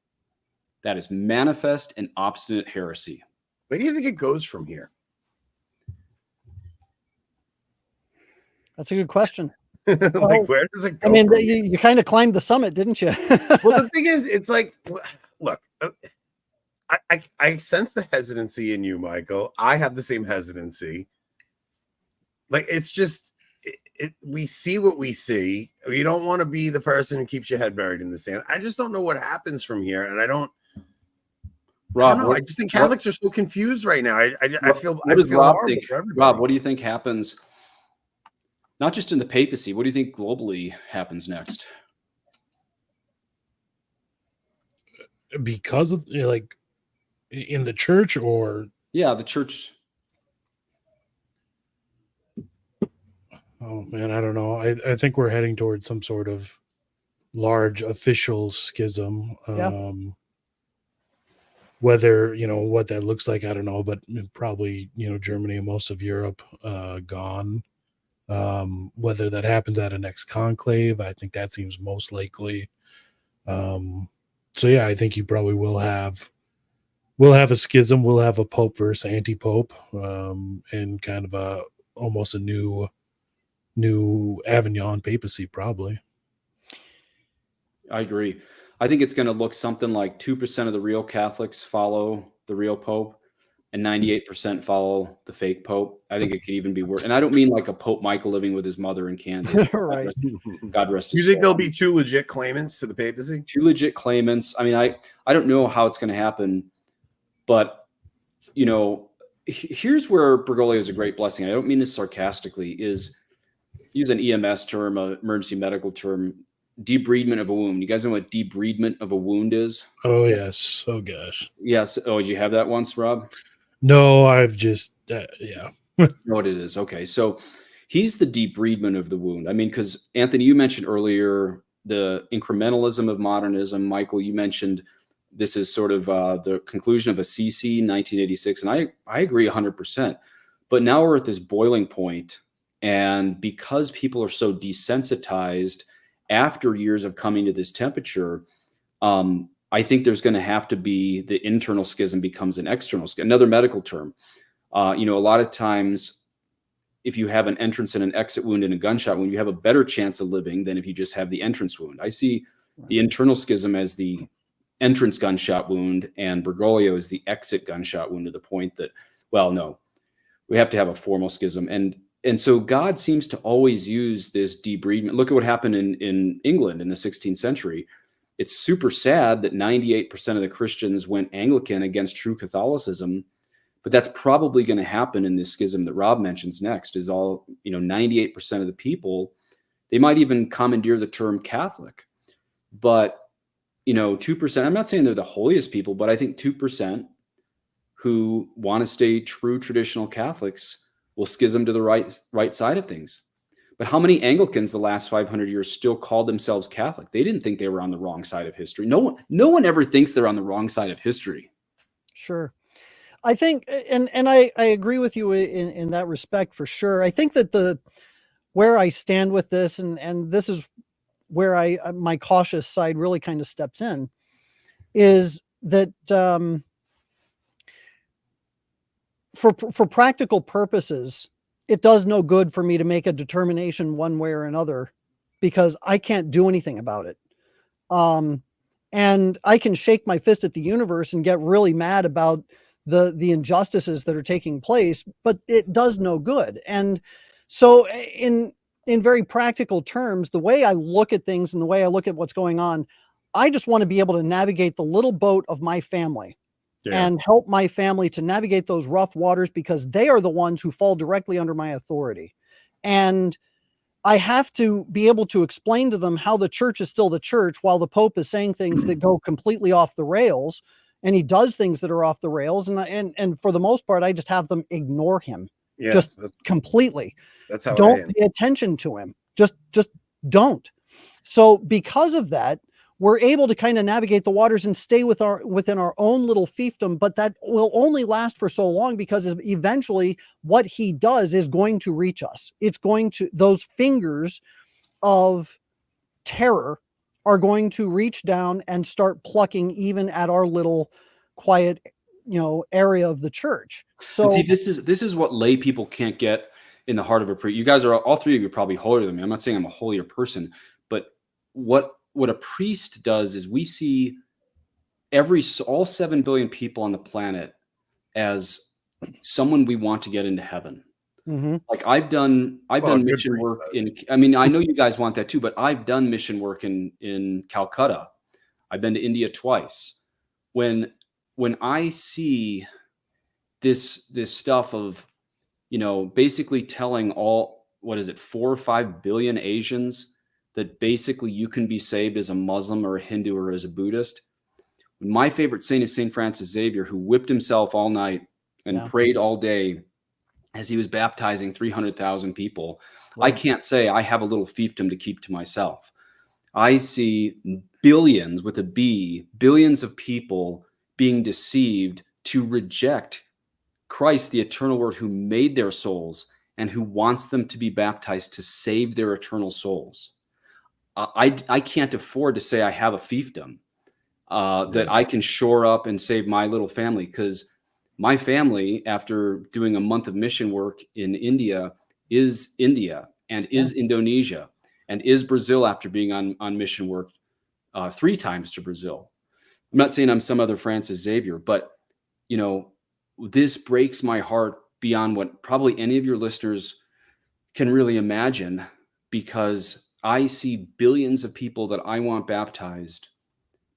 That is manifest and obstinate heresy. Where do you think it goes from here? That's a good question. Like, where does it go? I mean, you kind of climbed the summit, didn't you? Well, the thing is, it's like, look, I sense the hesitancy in you, Michael. I have the same hesitancy. Like, it's just, we see what we see. You don't want to be the person who keeps your head buried in the sand. I just don't know what happens from here, and I don't. Rob, I don't know. I just think Catholics are so confused right now. I feel Rob horrible think? for everybody. Rob, what do you think happens? Not just in the papacy. What do you think globally happens next? Because of, like, in the church, or the church. Oh man, I don't know. I think we're heading towards some sort of large official schism. Whether, what that looks like, I don't know, but probably, Germany and most of Europe gone. Whether that happens at a next conclave, I think that seems most likely. So yeah, I think you probably we'll have a schism, we'll have a pope versus anti-pope, and kind of almost a new Avignon papacy, probably. I agree. I think it's going to look something like 2% of the real Catholics follow the real pope and 98% follow the fake pope. I think it could even be worse. And I don't mean like a Pope Michael living with his mother in Kansas. Right. God rest his soul. You think there'll be 2 legit claimants to the papacy? 2 legit claimants. I mean, I don't know how it's going to happen, but here's where Bergoglio is a great blessing. I don't mean this sarcastically, is use an EMS term, an emergency medical term, debridement of a wound. You guys know what debridement of a wound is? Oh, yes. Oh, gosh. Yes. Oh, did you have that once, Rob? No, I've just, yeah. Know what it is. Okay. So he's the debridement of the wound. I mean, because Anthony, you mentioned earlier the incrementalism of modernism. Michael, you mentioned this is sort of the conclusion of Assisi in 1986. And I agree 100%. But now we're at this boiling point. And because people are so desensitized after years of coming to this temperature, I think there's going to have to be the internal schism becomes an external schism. Another medical term. A lot of times, if you have an entrance and an exit wound and a gunshot wound, you have a better chance of living than if you just have the entrance wound. I see the internal schism as the entrance gunshot wound, and Bergoglio is the exit gunshot wound, to the point that, well, no, we have to have a formal schism. And so God seems to always use this debridement. Look at what happened in England in the 16th century. It's super sad that 98% of the Christians went Anglican against true Catholicism, but that's probably going to happen in this schism that Rob mentions next. Is all 98% of the people, they might even commandeer the term Catholic, but 2%. I'm not saying they're the holiest people, but I think 2% who want to stay true traditional Catholics will schism to the right side of things. But how many Anglicans the last 500 years still called themselves Catholic? They didn't think they were on the wrong side of history. No one ever thinks they're on the wrong side of history. Sure. I think, and I agree with you in that respect for sure. I think that where I stand with this, and this is where my cautious side really kind of steps in, is that for practical purposes, it does no good for me to make a determination one way or another, because I can't do anything about it. And I can shake my fist at the universe and get really mad about the injustices that are taking place, but it does no good. And so in very practical terms, the way I look at things and the way I look at what's going on, I just want to be able to navigate the little boat of my family. Yeah. And help my family to navigate those rough waters, because they are the ones who fall directly under my authority. And I have to be able to explain to them how the church is still the church, while the Pope is saying things that go completely off the rails, and he does things that are off the rails. And for the most part, I just have them ignore him. Yeah, just completely. That's how don't pay attention to him. Just don't. So because of that, we're able to kind of navigate the waters and stay within our own little fiefdom, but that will only last for so long, because eventually what he does is going to reach us. It's going to, those fingers of terror are going to reach down and start plucking even at our little quiet, area of the church. So and see, this is what lay people can't get in the heart of a priest. You guys are, all three of you are probably holier than me. I'm not saying I'm a holier person, but what a priest does is we see all 7 billion people on the planet as someone we want to get into heaven. Mm-hmm. Like I've done mission work I know you guys want that too, but I've done mission work in Calcutta. I've been to India twice. When I see this stuff of, basically telling 4 or 5 billion Asians that basically you can be saved as a Muslim or a Hindu or as a Buddhist. My favorite saint is St. Francis Xavier, who whipped himself all night and prayed all day as he was baptizing 300,000 people. Wow. I can't say I have a little fiefdom to keep to myself. I see billions with a B, billions of people being deceived to reject Christ, the eternal word who made their souls and who wants them to be baptized to save their eternal souls. I can't afford to say I have a fiefdom that I can shore up and save my little family, because my family, after doing a month of mission work in India, is India and is Indonesia and is Brazil after being on mission work 3 times to Brazil. I'm not saying I'm some other Francis Xavier, but you know, this breaks my heart beyond what probably any of your listeners can really imagine, because I see billions of people that I want baptized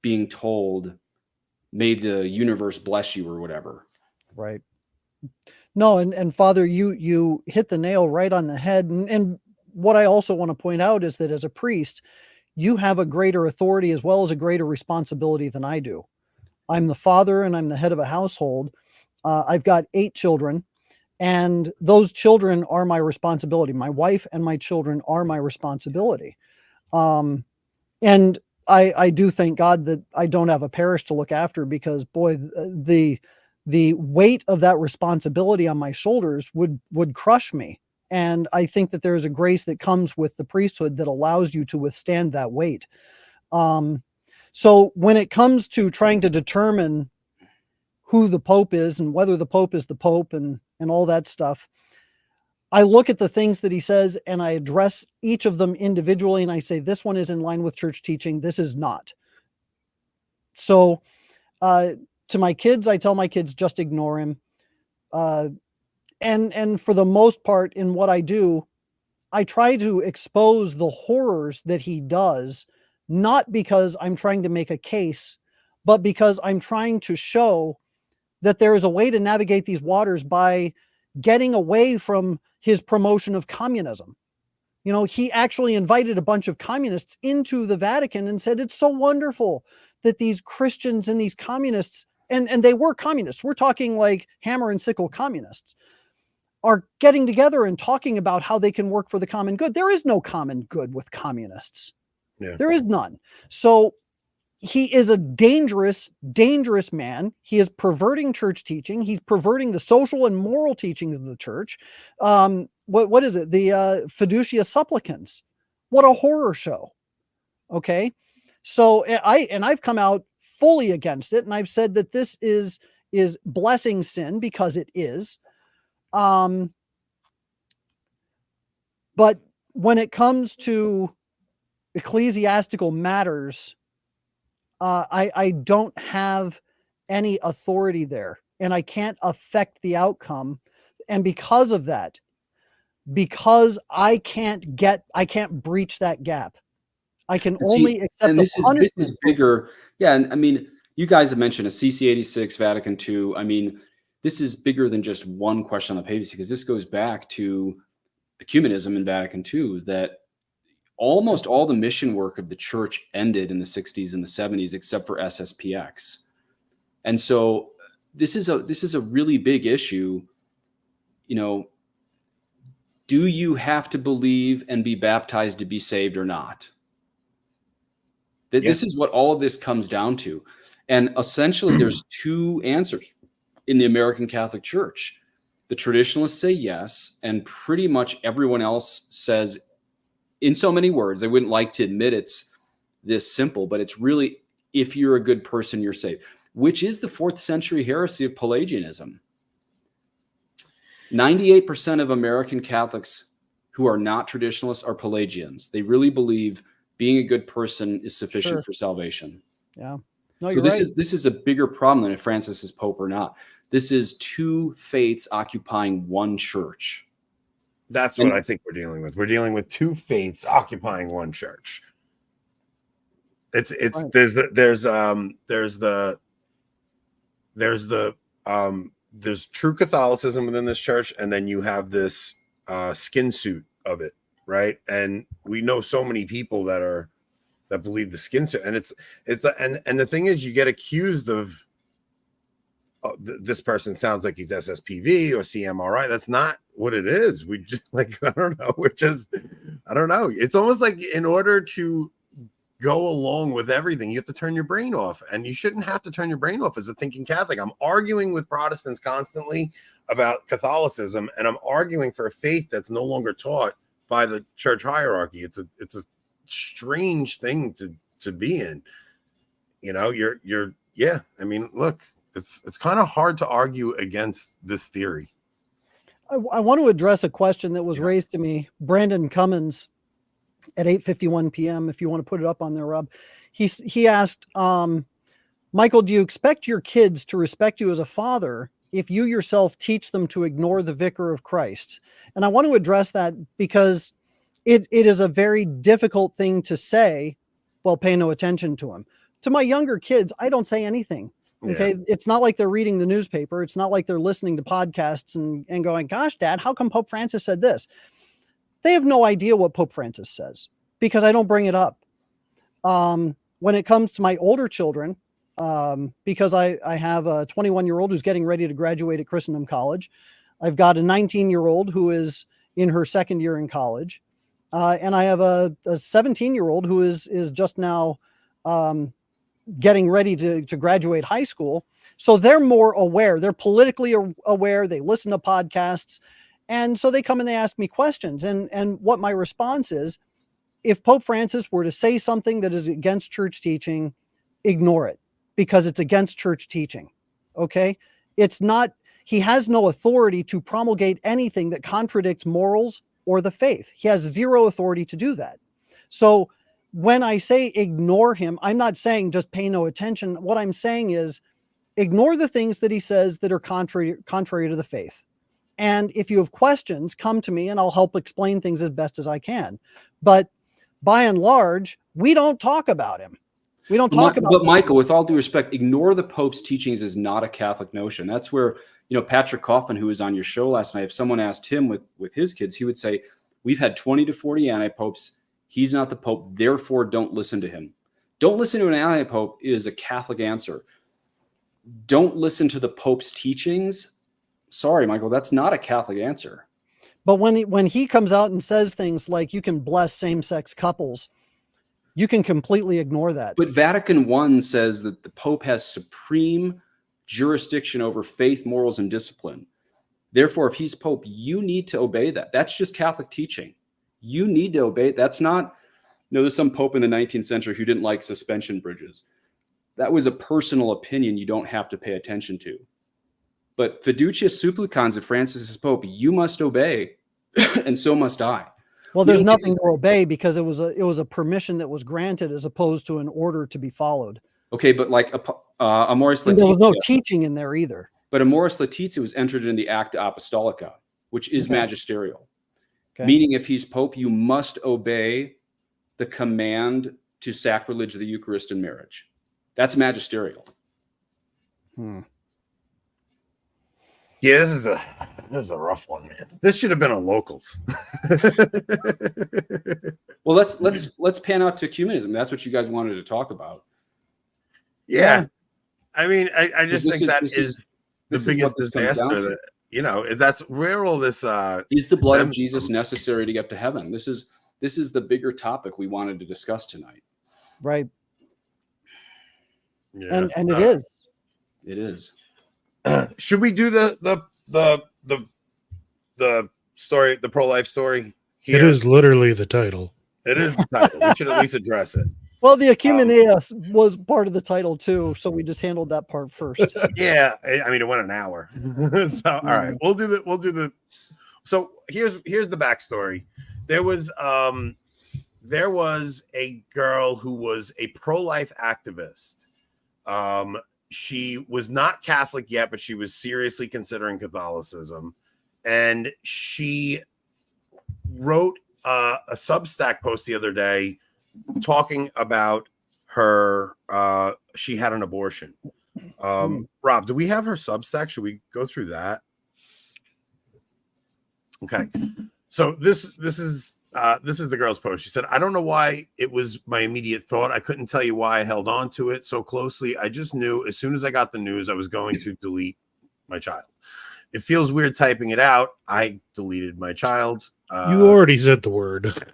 being told, may the universe bless you or whatever. Right. No, and Father, you hit the nail right on the head. And what I also want to point out is that as a priest, you have a greater authority as well as a greater responsibility than I do. I'm the father and I'm the head of a household. I've got 8 children, and those children are my responsibility. My wife and my children are my responsibility. And I do thank God that I don't have a parish to look after, because boy, the weight of that responsibility on my shoulders would crush me. And I think that there is a grace that comes with the priesthood that allows you to withstand that weight. So when it comes to trying to determine who the Pope is and whether the Pope is the Pope and all that stuff, I look at the things that he says and I address each of them individually, and I say, this one is in line with church teaching, this is not. So to my kids, I tell my kids, just ignore him. And for the most part in what I do, I try to expose the horrors that he does, not because I'm trying to make a case, but because I'm trying to show that there is a way to navigate these waters by getting away from his promotion of communism. You know, he actually invited a bunch of communists into the Vatican and said, it's so wonderful that these Christians and these communists, and they were communists, we're talking like hammer and sickle communists, are getting together and talking about how they can work for the common good. There is no common good with communists. Yeah. There is none. So he is a dangerous, dangerous man. He is perverting church teaching. He's perverting the social and moral teachings of the church. What is it? The Fiducia Supplicans. What a horror show. Okay. So I've come out fully against it. And I've said that this is blessing sin, because it is. But when it comes to ecclesiastical matters, I don't have any authority there, and I can't affect the outcome. And because of that, because I can't breach that gap. I can only accept the punishment. This is bigger. Yeah. And I mean, you guys have mentioned a CC 86, Vatican II. I mean, this is bigger than just one question on the papacy, because this goes back to ecumenism in Vatican II, that almost all the mission work of the church ended in the 60s and the 70s, except for SSPX. And so this is a really big issue. You know, do you have to believe and be baptized to be saved or not? This is what all of this comes down to. And essentially there's 2 answers in the American Catholic Church. The traditionalists say yes, and pretty much everyone else says, in so many words, they wouldn't like to admit it's this simple, but it's really, if you're a good person, you're saved, which is the 4th century heresy of Pelagianism. 98% of American Catholics who are not traditionalists are Pelagians. They really believe being a good person is sufficient for salvation. Yeah. No, so this is a bigger problem than if Francis is Pope or not. This is 2 faiths occupying one church. That's what I think we're dealing with. We're dealing with 2 faiths occupying one church. It's right. There's true Catholicism within this church, and then you have this skin suit of it, right? And we know so many people that believe the skin suit, and and the thing is, you get accused of this person sounds like he's SSPV or CMRI. That's not what it is. We just I don't know. I don't know. It's almost like in order to go along with everything. You have to turn your brain off, and you shouldn't have to turn your brain off as a thinking Catholic. I'm arguing with Protestants constantly about Catholicism, and I'm arguing for a faith that's no longer taught by the church hierarchy. It's a strange thing to be in. You know, yeah. I mean, look, it's kind of hard to argue against this theory. I want to address a question that was raised to me. Brandon Cummins at 8:51 p.m. If you want to put it up on there, Rob, he asked, Michael, do you expect your kids to respect you as a father if you yourself teach them to ignore the vicar of Christ? And I want to address that because it is a very difficult thing to say. Well, pay no attention to him. To my younger kids, I don't say anything. Okay. Yeah. It's not like they're reading the newspaper. It's not like they're listening to podcasts and going, gosh, Dad, how come Pope Francis said this? They have no idea what Pope Francis says because I don't bring it up. When it comes to my older children, because I have a 21-year-old who's getting ready to graduate at Christendom College. I've got a 19-year-old who is in her second year in college. And I have a 17-year-old who is just now getting ready to graduate high school. So they're more aware. They're politically aware. They listen to podcasts. And so they come and they ask me questions. And what my response is, if Pope Francis were to say something that is against church teaching, ignore it because it's against church teaching. Okay. It's not, he has no authority to promulgate anything that contradicts morals or the faith. He has zero authority to do that. So when I say ignore him, I'm not saying just pay no attention. What I'm saying is ignore the things that he says that are contrary to the faith. And if you have questions, come to me and I'll help explain things as best as I can. But by and large, we don't talk about him. We don't talk about. But Michael, with all due respect, ignore the Pope's teachings is not a Catholic notion. That's where, Patrick Coffin, who was on your show last night, if someone asked him with his kids, he would say, we've had 20 to 40 anti-popes. He's not the Pope. Therefore, don't listen to him. Don't listen to an anti-pope is a Catholic answer. Don't listen to the Pope's teachings. Sorry, Michael, that's not a Catholic answer. But when he comes out and says things like you can bless same-sex couples, you can completely ignore that. But Vatican I says that the Pope has supreme jurisdiction over faith, morals, and discipline. Therefore, if he's Pope, you need to obey that. That's just Catholic teaching. You need to obey it. That's not, there's some Pope in the 19th century who didn't like suspension bridges. That was a personal opinion you don't have to pay attention to. But fiducia supplicans, if Francis is Pope, you must obey, and so must I. Well, there's nothing to obey because it was a permission that was granted as opposed to an order to be followed. Okay, but like Amoris Laetitia, there was no teaching in there either. But Amoris Laetitia was entered in the Acta Apostolica, which is magisterial. Okay. Meaning if he's Pope, you must obey the command to sacrilege the Eucharist in marriage. That's magisterial. Yeah, this is a rough one, man. This should have been on Locals. Well, let's pan out to ecumenism. That's what you guys wanted to talk about. Yeah. I mean, I just think that is the biggest disaster that, that's where all this is the blood of Jesus necessary to get to heaven? This is the bigger topic we wanted to discuss tonight. Right. Yeah. And it is. It is. Should we do the story, the pro-life story here? It is literally the title. It is the title. We should at least address it. Well, the Ecumania was part of the title too, so we just handled that part first. Yeah, I mean it went an hour. So all right, we'll do the. So here's the backstory. There was a girl who was a pro-life activist. She was not Catholic yet, but she was seriously considering Catholicism, and she wrote a Substack post the other day talking about her she had an abortion. Rob, do we have her Substack? Should we go through that? Okay, so this is the girl's post. She said, I don't know why it was my immediate thought. I couldn't tell you why I held on to it so closely. I just knew as soon as I got the news I was going to delete my child. It feels weird typing it out. I deleted my child. You already said the word.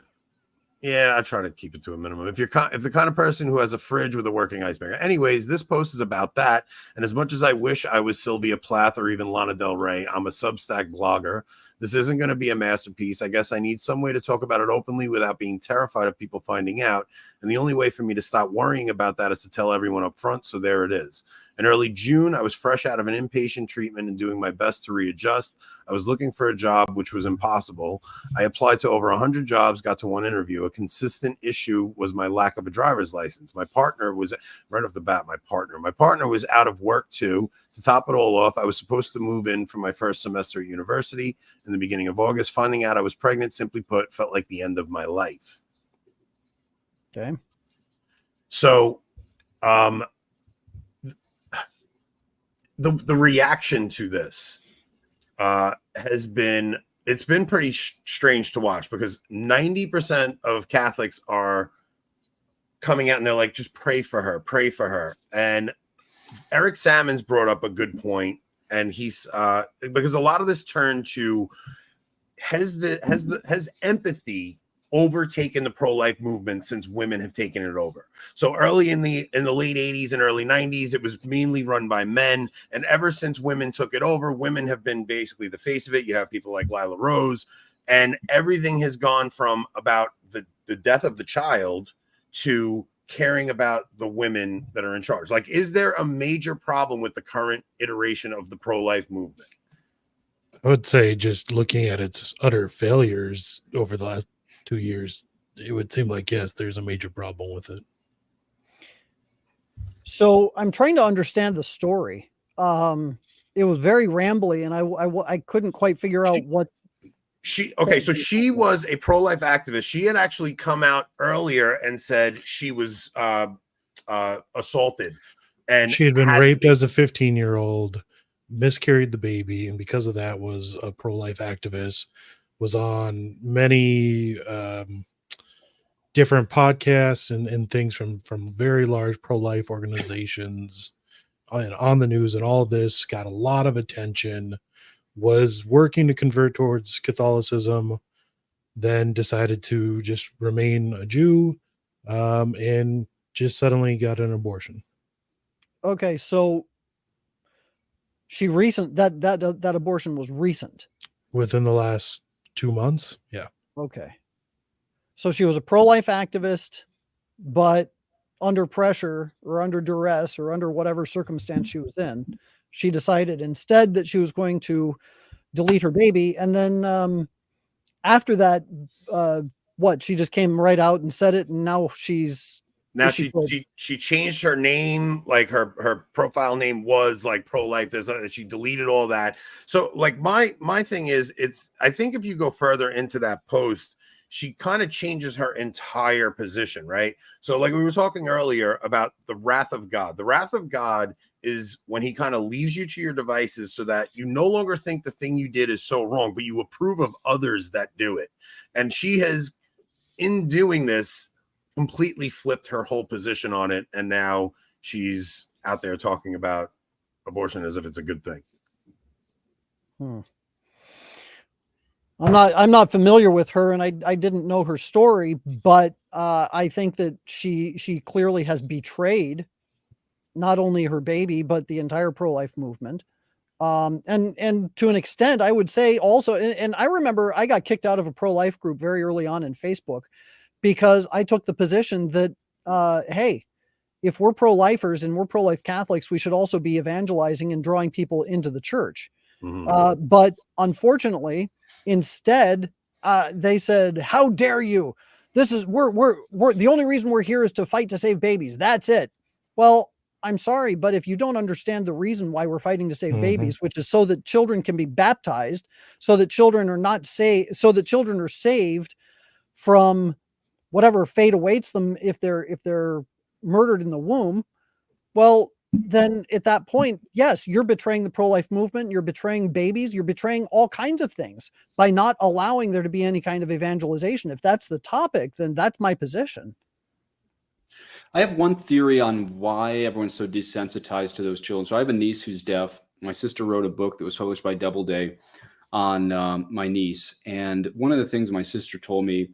Yeah, I try to keep it to a minimum. If if the kind of person who has a fridge with a working ice maker. Anyways, this post is about that. And as much as I wish I was Sylvia Plath or even Lana Del Rey, I'm a Substack blogger. This isn't going to be a masterpiece. I guess I need some way to talk about it openly without being terrified of people finding out. And the only way for me to stop worrying about that is to tell everyone up front. So there it is. In early June, I was fresh out of an inpatient treatment and doing my best to readjust. I was looking for a job, which was impossible. I applied to over 100 jobs, got to one interview. A consistent issue was my lack of a driver's license. My partner was, right off the bat, my partner was out of work too. To top it all off, I was supposed to move in for my first semester at university in the beginning of August. Finding out I was pregnant, simply put, felt like the end of my life. Okay. So, the reaction to this has been, it's been pretty strange to watch, because 90% of Catholics are coming out and they're like, just pray for her. And Eric Salmons brought up a good point, and he's because a lot of this turned to, has empathy overtaken the pro-life movement since women have taken it over. So early in the late 80s and early 90s, it was mainly run by men, and ever since women took it over, women have been basically the face of it. You have people like Lila Rose, and everything has gone from about the death of the child to caring about the women that are in charge. Like, is there a major problem with the current iteration of the pro-life movement? I would say, just looking at its utter failures over the last 2 years, it would seem like, yes, there's a major problem with it. So I'm trying to understand the story. It was very rambly, and I couldn't quite figure out what she was a pro-life activist. She had actually come out earlier and said she was assaulted, and she had been raped as a 15-year-old, miscarried the baby, and because of that was a pro-life activist, was on many different podcasts and things from very large pro-life organizations, and on the news, and all this got a lot of attention, was working to convert towards Catholicism, then decided to just remain a Jew, and just suddenly got an abortion. Okay, so that abortion was recent. Within the last 2 months. Yeah. Okay. So she was a pro-life activist, but under pressure or under duress or under whatever circumstance she was in, she decided instead that she was going to delete her baby. And then after that, she just came right out and said it, and now she changed her name. Like her profile name was like pro-life. She deleted all that. So like my thing is, I think if you go further into that post, she kind of changes her entire position, right? So like we were talking earlier about the wrath of God. The wrath of God is when he kind of leaves you to your devices so that you no longer think the thing you did is so wrong, but you approve of others that do it. And she has, in doing this, completely flipped her whole position on it, and now she's out there talking about abortion as if it's a good thing. I'm not familiar with her, and I didn't know her story, but I think that she clearly has betrayed not only her baby but the entire pro-life movement. And to an extent, I would say also, and I remember I got kicked out of a pro-life group very early on in Facebook because I took the position that, hey, if we're pro-lifers and we're pro-life Catholics, we should also be evangelizing and drawing people into the church. Mm-hmm. But unfortunately, instead, they said, "How dare you? This is we're the only reason we're here is to fight to save babies. That's it." Well, I'm sorry, but if you don't understand the reason why we're fighting to save babies, which is so that children can be baptized, so that children are saved from whatever fate awaits them if they're murdered in the womb, well, then at that point, yes, you're betraying the pro-life movement, you're betraying babies, you're betraying all kinds of things by not allowing there to be any kind of evangelization. If that's the topic, then that's my position. I have one theory on why everyone's so desensitized to those children. So I have a niece who's deaf. My sister wrote a book that was published by Doubleday on my niece. And one of the things my sister told me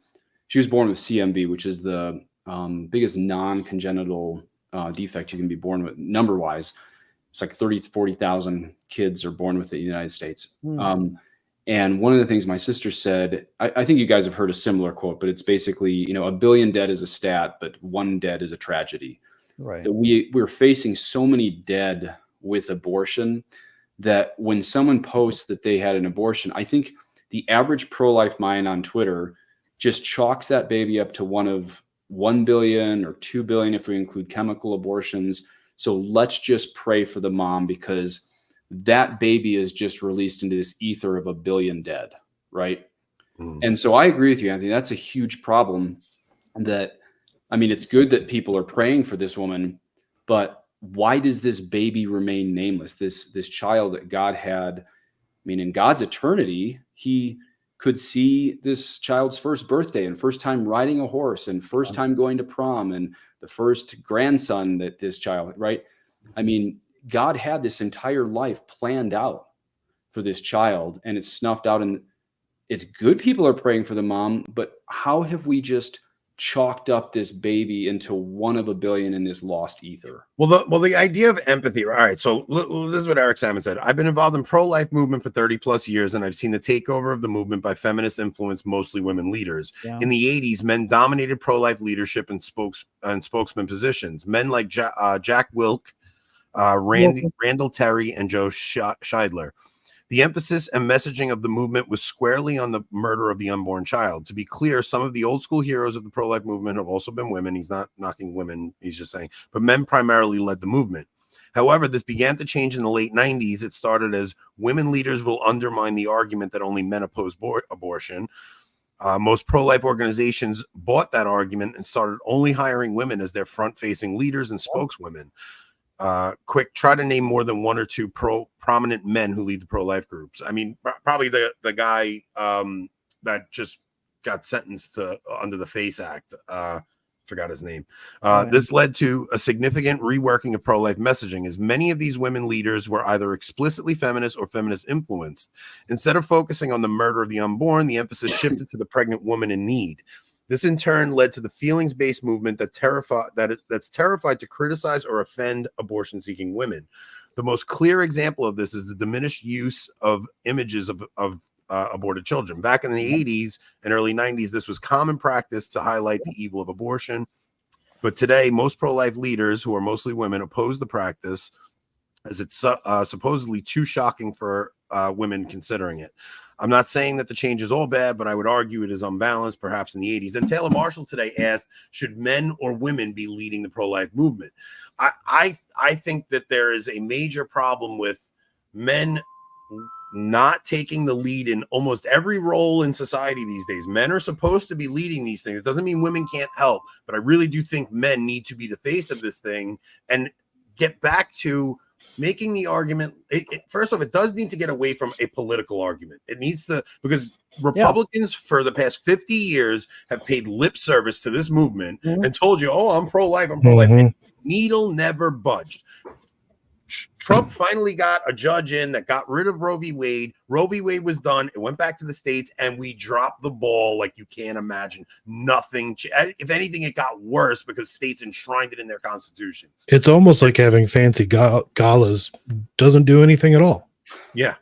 she was born with CMV, which is the biggest non-congenital defect you can be born with, number-wise. It's like 30 to 40,000 kids are born with it in the United States. And one of the things my sister said, I think you guys have heard a similar quote, but it's basically, you know, 1 billion dead is a stat, but 1 dead is a tragedy. Right. That we're facing so many dead with abortion that when someone posts that they had an abortion, I think the average pro-life mind on Twitter just chalks that baby up to one of 1 billion or 2 billion if we include chemical abortions. So let's just pray for the mom because that baby is just released into this ether of 1 billion dead, right? And so I agree with you, Anthony. That's a huge problem. That, I mean, it's good that people are praying for this woman, but why does this baby remain nameless? This child that God had, I mean, in God's eternity, he could see this child's first birthday and first time riding a horse and first time going to prom and the first grandson that this child, right? I mean, God had this entire life planned out for this child and it's snuffed out. And it's good people are praying for the mom, but how have we just chalked up this baby into 1 of 1 billion in this lost ether? Well, the idea of empathy. All right. So this is what Eric Salmon said. I've been involved in pro-life movement for 30 plus years, and I've seen the takeover of the movement by feminist influence, mostly women leaders. Yeah. In the 80s, men dominated pro-life leadership and spokesman positions. Men like Jack Wilk, Randall Terry, and Joe Scheidler. The emphasis and messaging of the movement was squarely on the murder of the unborn child. To be clear, some of the old school heroes of the pro-life movement have also been women. He's not knocking women, he's just saying, but men primarily led the movement. However, this began to change in the late 90s. It started as women leaders will undermine the argument that only men oppose abortion. Most pro-life organizations bought that argument and started only hiring women as their front-facing leaders and spokeswomen. Quick, try to name more than 1 or 2 prominent men who lead the pro-life groups. I mean, probably the guy that just got sentenced to under the FACE Act. Forgot his name. This led to a significant reworking of pro-life messaging, as many of these women leaders were either explicitly feminist or feminist influenced. Instead of focusing on the murder of the unborn, the emphasis shifted to the pregnant woman in need. This in turn led to the feelings-based movement that's terrified to criticize or offend abortion-seeking women. The most clear example of this is the diminished use of images of aborted children. Back in the 80s and early 90s, this was common practice to highlight the evil of abortion. But today, most pro-life leaders, who are mostly women, oppose the practice as it's supposedly too shocking for women considering it. I'm not saying that the change is all bad, but I would argue it is unbalanced, perhaps in the 80s. And Taylor Marshall today asked, should men or women be leading the pro-life movement? I think that there is a major problem with men not taking the lead in almost every role in society these days. Men are supposed to be leading these things. It doesn't mean women can't help, but I really do think men need to be the face of this thing and get back to making the argument. First off, it does need to get away from a political argument. It needs to, because Republicans for the past 50 years have paid lip service to this movement and told you, oh, I'm pro-life, I'm pro-life. Needle never budged. Trump finally got a judge in that got rid of Roe v. Wade. Roe v. Wade was done. It went back to the states, and we dropped the ball like you can't imagine. Nothing. If anything, it got worse because states enshrined it in their constitutions. It's almost like having fancy galas doesn't do anything at all. Yeah.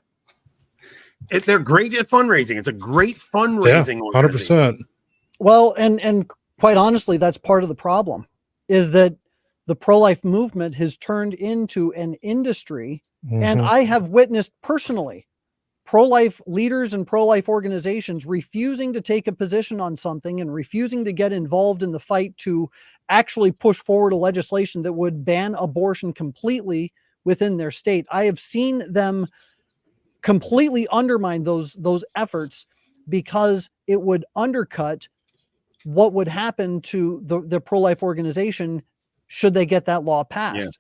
They're great at fundraising. It's a great fundraising. Yeah, 100%. Well, and quite honestly, that's part of the problem, is that the pro-life movement has turned into an industry. And I have witnessed personally pro-life leaders and pro-life organizations refusing to take a position on something and refusing to get involved in the fight to actually push forward a legislation that would ban abortion completely within their state. I have seen them completely undermine those efforts because it would undercut what would happen to the pro-life organization should they get that law passed.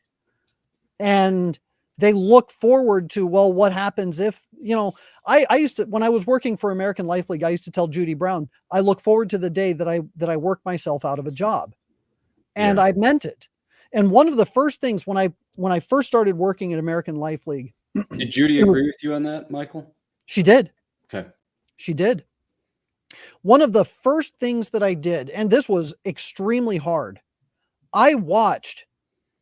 And they look forward to, well, what happens if, I used to, when I was working for American Life League, I used to tell Judy Brown, I look forward to the day that I work myself out of a job. And I meant it. And one of the first things when I first started working at American Life League. Did Judy agree with you on that, Michael? She did. Okay. She did. One of the first things that I did, and this was extremely hard, I watched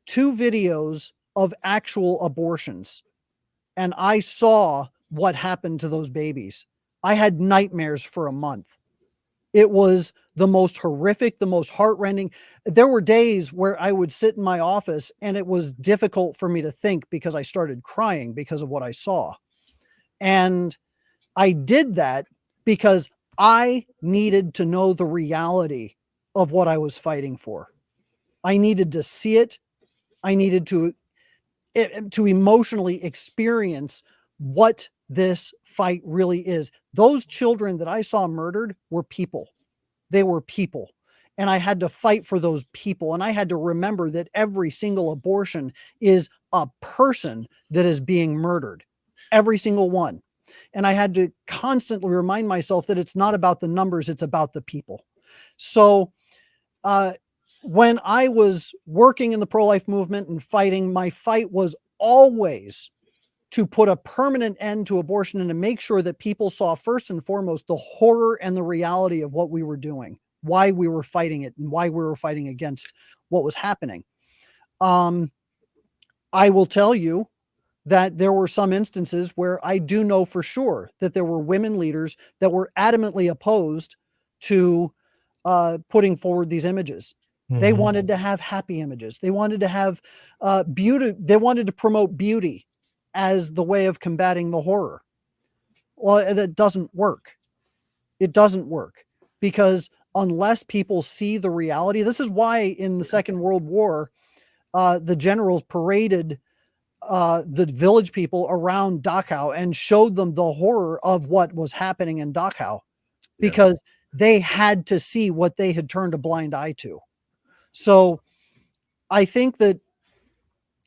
2 videos of actual abortions, and I saw what happened to those babies. I had nightmares for a month. It was the most horrific, the most heartrending. There were days where I would sit in my office and it was difficult for me to think because I started crying because of what I saw. And I did that because I needed to know the reality of what I was fighting for. I needed to see it. I needed to emotionally experience what this fight really is. Those children that I saw murdered were people. They were people. And I had to fight for those people. And I had to remember that every single abortion is a person that is being murdered. Every single one. And I had to constantly remind myself that it's not about the numbers, it's about the people. So when I was working in the pro-life movement and fighting, my fight was always to put a permanent end to abortion and to make sure that people saw first and foremost the horror and the reality of what we were doing, why we were fighting it, and why we were fighting against what was happening. I will tell you that there were some instances where I do know for sure that there were women leaders that were adamantly opposed to putting forward these images. They wanted to have happy images. They wanted to have beauty. They wanted to promote beauty as the way of combating the horror. Well, that doesn't work. It doesn't work because unless people see the reality, this is why in the Second World War, the generals paraded the village people around Dachau and showed them the horror of what was happening in Dachau because they had to see what they had turned a blind eye to. So I think that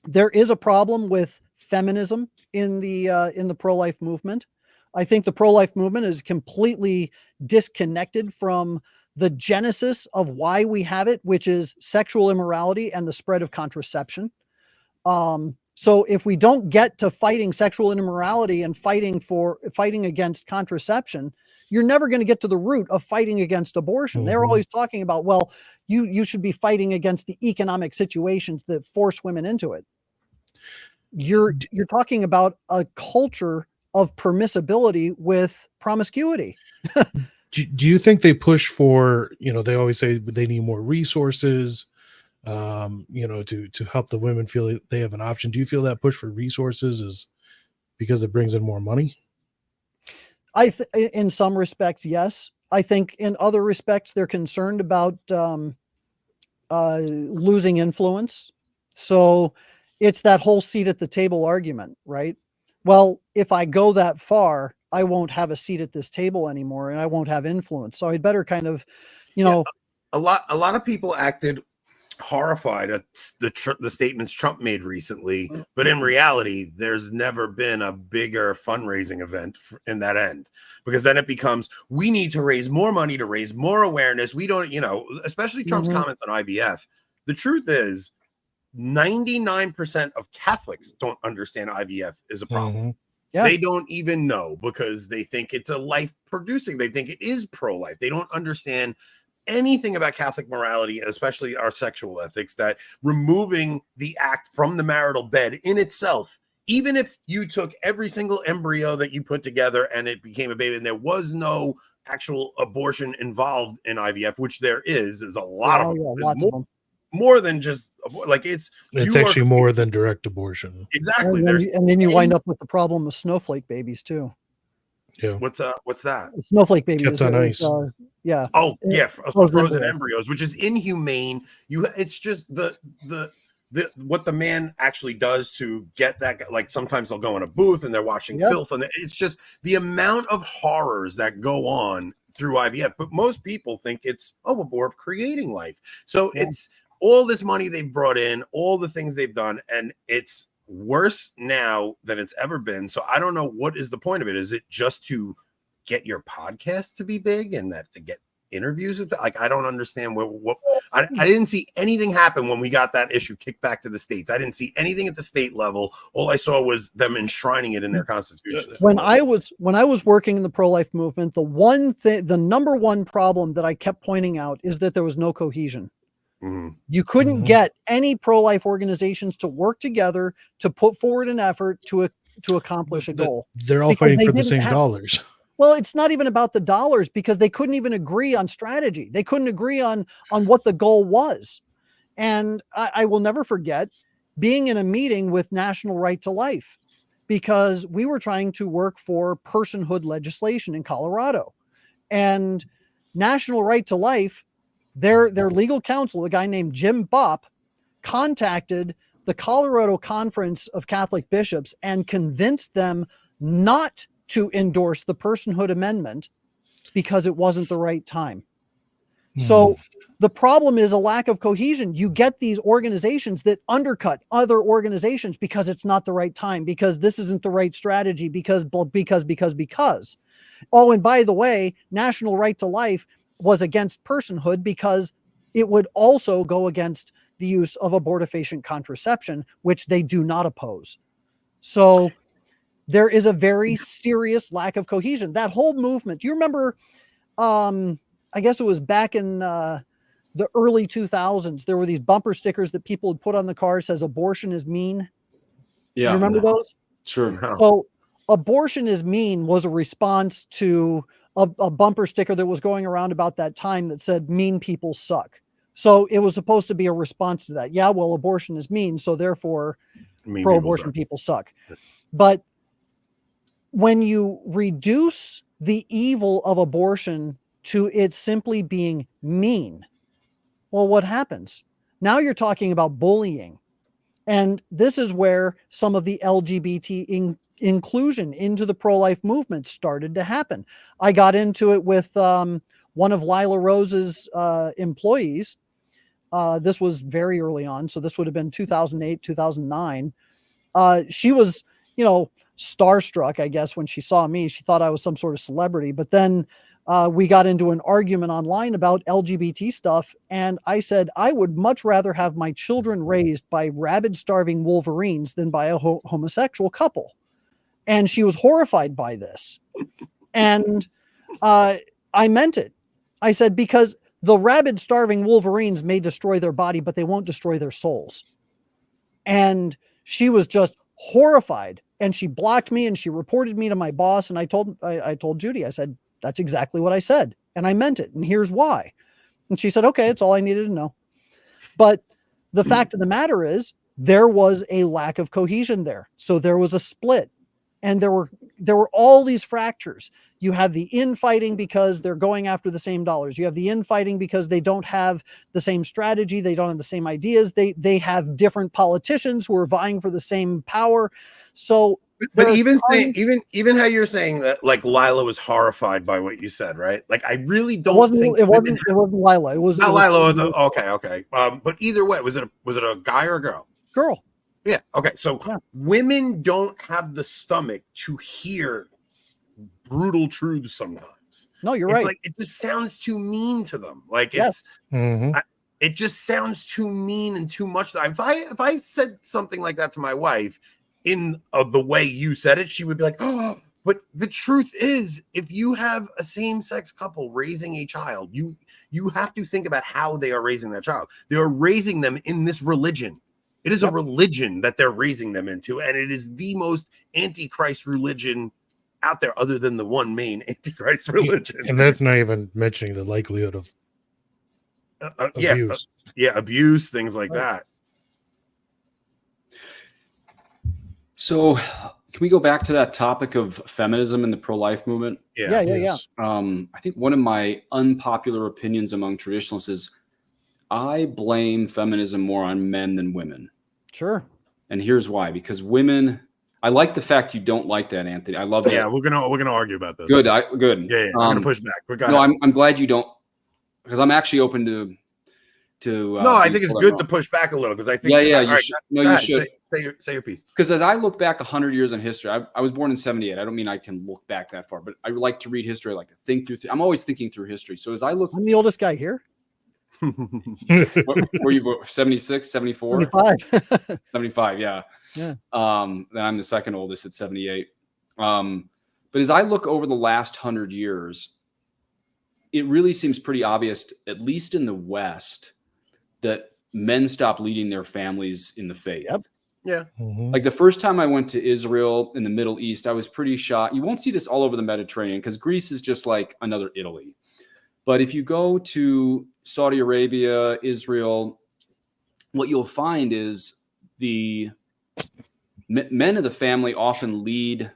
there is a problem with feminism in the pro-life movement. I think the pro-life movement is completely disconnected from the genesis of why we have it, which is sexual immorality and the spread of contraception. So if we don't get to fighting sexual immorality and fighting against contraception, you're never going to get to the root of fighting against abortion. They're always talking about, well, you should be fighting against the economic situations that force women into it. You're talking about a culture of permissibility with promiscuity. Do you think they push for, they always say they need more resources, to help the women feel they have an option? Do you feel that push for resources is because it brings in more money? In some respects, yes. I think in other respects, they're concerned about losing influence. So it's that whole seat at the table argument, right? Well, if I go that far, I won't have a seat at this table anymore and I won't have influence. So I'd better kind of, a lot of people acted horrified at the statements Trump made recently, but in reality, there's never been a bigger fundraising event in that end, because then it becomes, we need to raise more money to raise more awareness. We don't, especially Trump's comments on IVF. The truth is 99% of Catholics don't understand IVF is a problem. They don't even know because they think it's a life producing. They think it is pro-life. They don't understand anything about Catholic morality, and especially our sexual ethics, that removing the act from the marital bed in itself, even if you took every single embryo that you put together and it became a baby and there was no actual abortion involved in IVF, which there is a lot of them. Lots of them. More than just like it's actually more than direct abortion. Exactly. And then you wind up with the problem of snowflake babies too. Yeah. What's that? Snowflake babies. Kept on ice. Yeah. Oh, yeah. Frozen embryos, which is inhumane. It's just the what the man actually does to get that. Like sometimes they'll go in a booth and they're watching filth, and it's just the amount of horrors that go on through IVF. But most people think it's, we're creating life. So it's all this money they've brought in, all the things they've done, and it's worse now than it's ever been. So I don't know what is the point of it. Is it just to get your podcast to be big and that to get interviews. Like, I don't understand what I didn't see anything happen when we got that issue kicked back to the states. I didn't see anything at the state level. All I saw was them enshrining it in their constitution. When I was working in the pro-life movement, the number one problem that I kept pointing out is that there was no cohesion. You couldn't get any pro-life organizations to work together to put forward an effort to accomplish a goal. They're all fighting for the same dollars. Well, it's not even about the dollars, because they couldn't even agree on strategy. They couldn't agree on what the goal was. And I will never forget being in a meeting with National Right to Life, because we were trying to work for personhood legislation in Colorado. And National Right to Life, their legal counsel, a guy named Jim Bopp, contacted the Colorado Conference of Catholic Bishops and convinced them not to endorse the personhood amendment because it wasn't the right time. So the problem is a lack of cohesion. You get these organizations that undercut other organizations because it's not the right time, because this isn't the right strategy, because. Oh, and by the way, National Right to Life was against personhood because it would also go against the use of abortifacient contraception, which they do not oppose. So there is a very serious lack of cohesion. That whole movement. Do you remember, I guess it was back in the early 2000s, there were these bumper stickers that people would put on the car, says abortion is mean. Yeah. You remember those? Sure. So abortion is mean was a response to a bumper sticker that was going around about that time that said mean people suck. So it was supposed to be a response to that. Yeah, well, abortion is mean, so therefore pro-abortion people suck. But when you reduce the evil of abortion to it simply being mean, well, what happens? Now you're talking about bullying. And this is where some of the LGBT inclusion into the pro-life movement started to happen. I got into it with one of Lila Rose's employees. This was very early on, so this would have been 2008, 2009. She was, starstruck, I guess, when she saw me. She thought I was some sort of celebrity. But then we got into an argument online about LGBT stuff, and I said I would much rather have my children raised by rabid, starving wolverines than by a homosexual couple. And she was horrified by this. And I meant it. I said, because the rabid, starving wolverines may destroy their body, but they won't destroy their souls. And she was just horrified. And she blocked me and she reported me to my boss. And I told Judy, I said, that's exactly what I said. And I meant it. And here's why. And she said, okay, it's all I needed to know. But the fact of the matter is, there was a lack of cohesion there. So there was a split. And there were all these fractures. You have the infighting because they're going after the same dollars. You have the infighting because they don't have the same strategy. They don't have the same ideas. They have different politicians who are vying for the same power. So, but even how you're saying that, like, Lila was horrified by what you said, right? Like, I really don't think it wasn't Lila. It was not Lila. Okay. But either way, was it a guy or a girl? Girl. Yeah. Okay. So women don't have the stomach to hear brutal truths sometimes. No, you're it's right. Like, it just sounds too mean to them. Like, it just sounds too mean and too much. If I said something like that to my wife in the way you said it, she would be like, oh. But the truth is, if you have a same-sex couple raising a child, you have to think about how they are raising that child. They are raising them in this religion. It is a religion that they're raising them into, and it is the most antichrist religion out there, other than the one main antichrist religion. And that's not even mentioning the likelihood of abuse. Abuse, things like that. So, can we go back to that topic of feminism and the pro-life movement? Yeah. I think one of my unpopular opinions among traditionalists is I blame feminism more on men than women. Sure. And here's why: because women. I like the fact you don't like that, Anthony. I love that. Yeah, we're gonna argue about this. Good. Yeah. I'm gonna push back. I'm glad you don't, because I'm actually open to. No, I think it's good to push back a little, because I think. You should. say your piece. Because as I look back 100 years in history, I was born in 78. I don't mean I can look back that far, but I like to read history. I like to think through. I'm always thinking through history. So as I look, I'm the oldest guy here. what were you 76, 74? 75. 75, yeah. Yeah. Then I'm the second oldest at 78. But as I look over the last 100 years, it really seems pretty obvious, at least in the West, that men stopped leading their families in the faith. Yep. Yeah. Like the first time I went to Israel in the Middle East, I was pretty shocked. You won't see this all over the Mediterranean because Greece is just like another Italy. But if you go to Saudi Arabia, Israel, what you'll find is the men of the family often lead,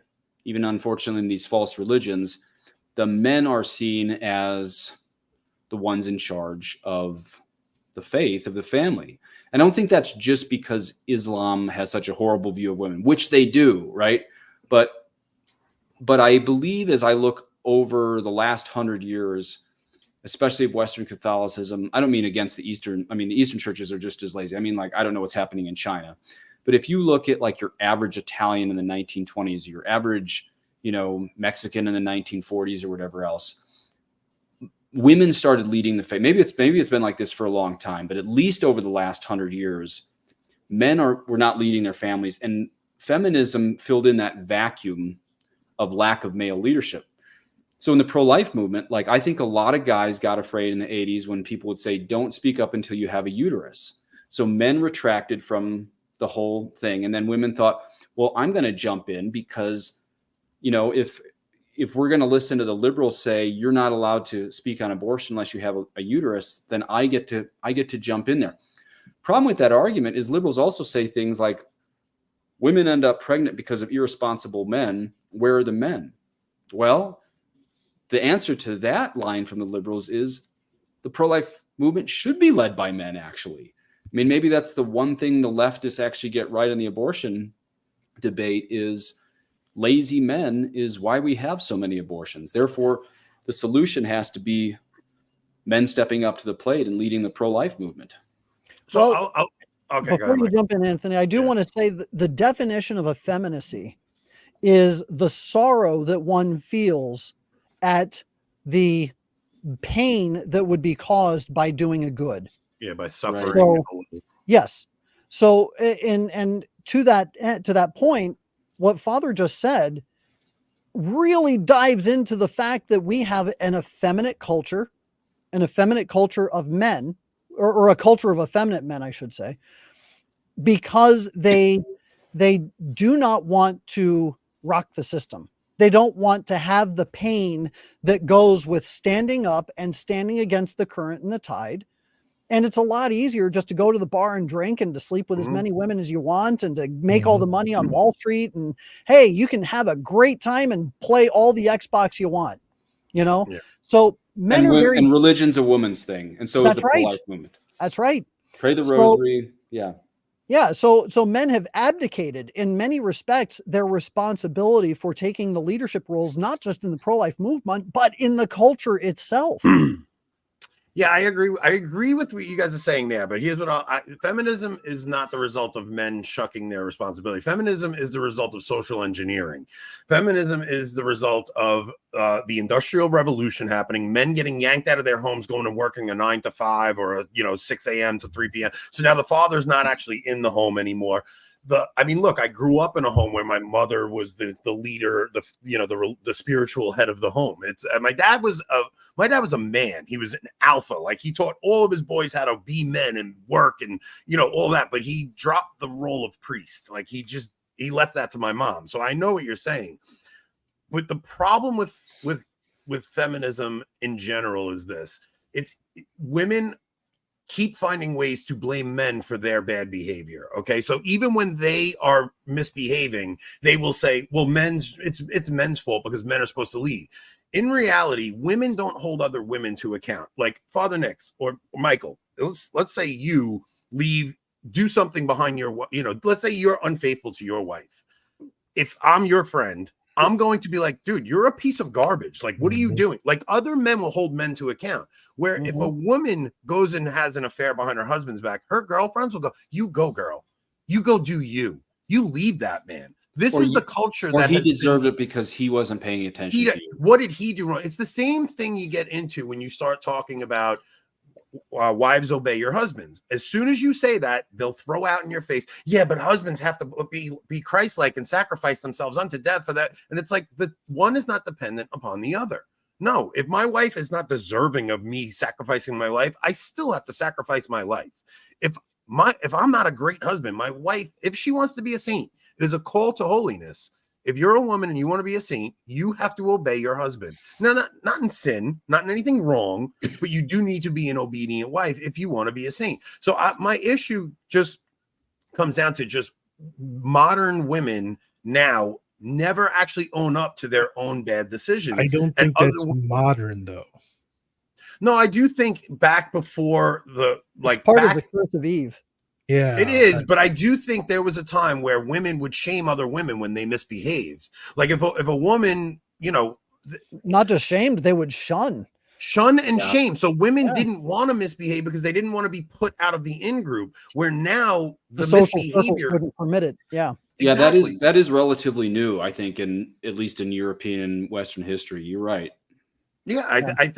even unfortunately in these false religions. The men are seen as the ones in charge of the faith of the family. I don't think that's just because Islam has such a horrible view of women, which they do, right? But I believe as I look over the last 100 years, especially of Western Catholicism, I don't mean against the Eastern. I mean, the Eastern churches are just as lazy. I mean, like, I don't know what's happening in China. But if you look at like your average Italian in the 1920s, your average, Mexican in the 1940s or whatever else, women started leading the faith. Maybe it's been like this for a long time, but at least over the last 100 years, men were not leading their families, and feminism filled in that vacuum of lack of male leadership. So in the pro-life movement, like I think a lot of guys got afraid in the 80s when people would say, don't speak up until you have a uterus. So men retracted from the whole thing. And then women thought, well, I'm going to jump in because, if we're going to listen to the liberals say you're not allowed to speak on abortion unless you have a uterus, then I get to jump in there. Problem with that argument is liberals also say things like women end up pregnant because of irresponsible men. Where are the men? Well, the answer to that line from the liberals is the pro-life movement should be led by men, actually. I mean, maybe that's the one thing the leftists actually get right in the abortion debate is lazy men is why we have so many abortions. Therefore, the solution has to be men stepping up to the plate and leading the pro-life movement. So okay, before you jump in, Anthony, I do want to say that the definition of effeminacy is the sorrow that one feels at the pain that would be caused by doing a good. Yeah, by suffering. So, yes. So, and to that point, what Father just said really dives into the fact that we have an effeminate culture of men, or a culture of effeminate men, I should say, because they do not want to rock the system. They don't want to have the pain that goes with standing up and standing against the current and the tide. And it's a lot easier just to go to the bar and drink and to sleep with as many women as you want and to make all the money on Wall Street. And hey, you can have a great time and play all the Xbox you want, Yeah. So men and religion's a woman's thing. And so is the pro-life movement. That's right. Pray the rosary. Yeah. Yeah. So men have abdicated in many respects their responsibility for taking the leadership roles, not just in the pro-life movement, but in the culture itself. Yeah, I agree. I agree with what you guys are saying there, but here's what feminism is not the result of men shucking their responsibility. Feminism is the result of social engineering. Feminism is the result of the Industrial Revolution happening, men getting yanked out of their homes, going and working a 9 to 5 or 6 a.m. to 3 p.m. So now the father's not actually in the home anymore. Look, I grew up in a home where my mother was the leader, the spiritual head of the home. It's my dad was a man. He was an alpha. Like he taught all of his boys how to be men and work and all that. But he dropped the role of priest. Like he left that to my mom. So I know what you're saying. But the problem with feminism in general is this: it's women keep finding ways to blame men for their bad behavior. Okay. So even when they are misbehaving, they will say, well, it's men's fault because men are supposed to lead. In reality, women don't hold other women to account. Like Father Nix or Michael, let's say you do something behind your, let's say you're unfaithful to your wife. If I'm your friend, I'm going to be like, dude, you're a piece of garbage. Like, what are you doing? Like, other men will hold men to account. Where if a woman goes and has an affair behind her husband's back, her girlfriends will go, you go, girl. you go do you. You leave that man. This is the culture or that he deserved it because he wasn't paying attention to you. What did he do wrong? It's the same thing you get into when you start talking about wives obey your husbands. As soon as you say that, they'll throw out in your face, yeah, but husbands have to be Christ-like and sacrifice themselves unto death for that. And it's like the one is not dependent upon the other. No, if my wife is not deserving of me sacrificing my life, I still have to sacrifice my life. If I'm not a great husband, my wife, if she wants to be a saint, it is a call to holiness. If you're a woman and you want to be a saint, you have to obey your husband. Now, not in sin, not in anything wrong, but you do need to be an obedient wife if you want to be a saint. So my issue just comes down to just modern women now never actually own up to their own bad decisions. I don't think that's modern, though. No, I do think back before it's part of the curse of Eve. Yeah, it is, but I do think there was a time where women would shame other women when they misbehaved. Like if a woman, not just shamed, they would shun and shame. So women didn't want to misbehave because they didn't want to be put out of the in group. Where now the social circles wouldn't permit it. Yeah, yeah, exactly. that is relatively new, I think, at least in European and Western history. You're right. Yeah,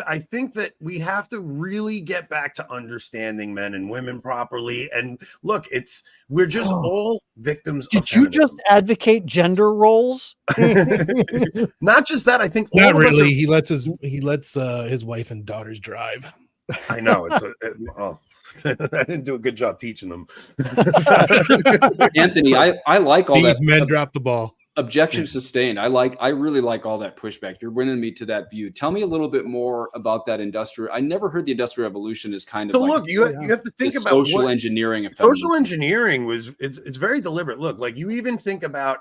I think that we have to really get back to understanding men and women properly. And look, we're just all victims of feminism. Did you just advocate gender roles? Not just that. I think not really. He lets his wife and daughters drive. I know. I didn't do a good job teaching them. Anthony, I like all that. Men drop the ball. Objection sustained. I really like all that pushback. You're bringing me to that view. Tell me a little bit more about that industrial. I never heard the Industrial Revolution as kind of. So look, you have to think about social engineering. Social engineering it's very deliberate. Look, like you even think about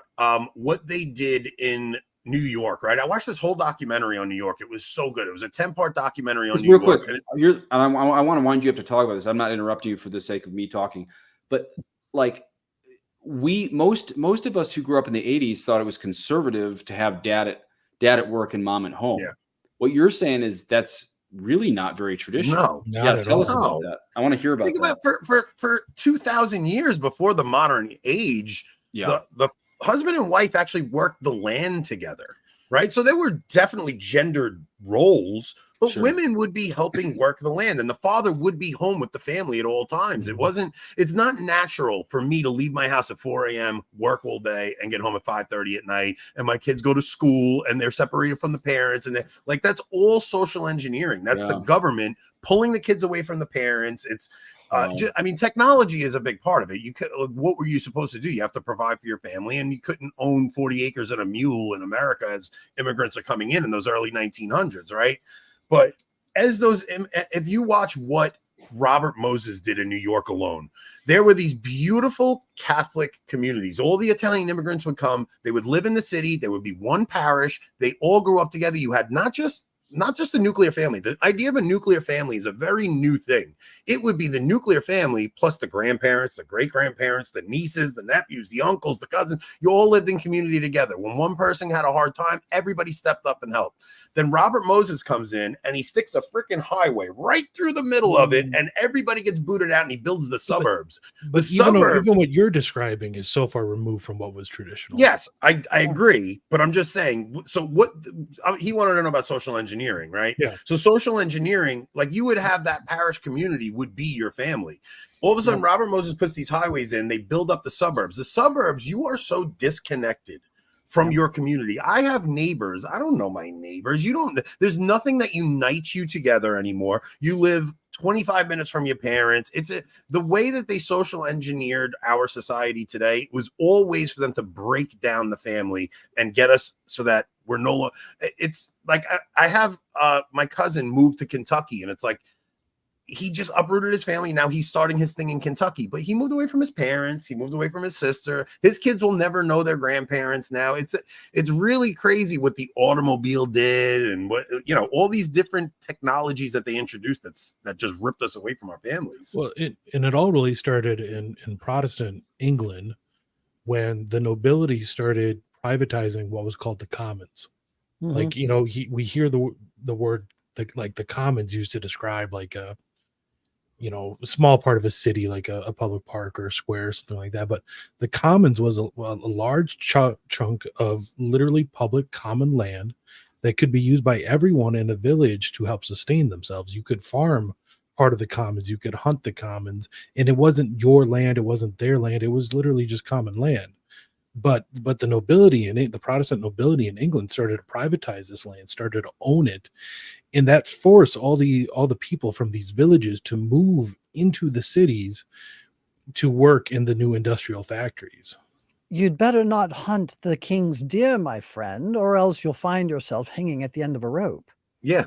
what they did in New York, right? I watched this whole documentary on New York. It was so good. It was a 10-part documentary on New York. Real quick, I want to wind you up to talk about this. I'm not interrupting you for the sake of me talking, but like. Most of us who grew up in the 80s thought it was conservative to have dad at work and mom at home. Yeah. What you're saying is that's really not very traditional. No, tell us about that. I want to hear about that. Think about for 2,000 years before the modern age, the husband and wife actually worked the land together, right? So there were definitely gendered roles, but women would be helping work the land and the father would be home with the family at all times. It's not natural for me to leave my house at 4 a.m., work all day and get home at 5:30 at night. And my kids go to school and they're separated from the parents. And that's all social engineering. That's the government pulling the kids away from the parents. It's, technology is a big part of it. What were you supposed to do? You have to provide for your family, and you couldn't own 40 acres and a mule in America as immigrants are coming in those early 1900s, right? But if you watch what Robert Moses did in New York alone, there were these beautiful Catholic communities. All the Italian immigrants would come. They would live in the city. There would be one parish. They all grew up together. You had not just a nuclear family. The idea of a nuclear family is a very new thing. It would be the nuclear family plus the grandparents, the great-grandparents, the nieces, the nephews, the uncles, the cousins. You all lived in community together. When one person had a hard time, everybody stepped up and helped. Then Robert Moses comes in and he sticks a freaking highway right through the middle of it, and everybody gets booted out and he builds the suburbs. Even what you're describing is so far removed from what was traditional. Yes, I agree, but I'm just saying. So what he wanted to know about social engineering. Right? Yeah. So social engineering, like you would have that parish community would be your family. All of a sudden, Robert Moses puts these highways in, they build up the suburbs. The suburbs, you are so disconnected from your community. I have neighbors. I don't know my neighbors. There's nothing that unites you together anymore. You live 25 minutes from your parents. The way that they social engineered our society today was always for them to break down the family and get us so that we're no longer. It's like I have my cousin moved to Kentucky, and it's like he just uprooted his family. Now he's starting his thing in Kentucky, but he moved away from his parents. He moved away from his sister. His kids will never know their grandparents now. It's really crazy what the automobile did, and what all these different technologies that they introduced that just ripped us away from our families. Well, it all really started in Protestant England when the nobility started privatizing what was called the commons. Mm-hmm. Like we hear the word like the commons used to describe like a small part of a city, like a public park or a square or something like that. But the commons was a large chunk of literally public common land that could be used by everyone in a village to help sustain themselves. You could farm part of the commons, you could hunt the commons, and it wasn't your land, it wasn't their land, it was literally just common land. But the nobility in the Protestant nobility in England started to privatize this land, started to own it, and that forced all the people from these villages to move into the cities to work in the new industrial factories. You'd better not hunt the king's deer, my friend, or else you'll find yourself hanging at the end of a rope. Yeah.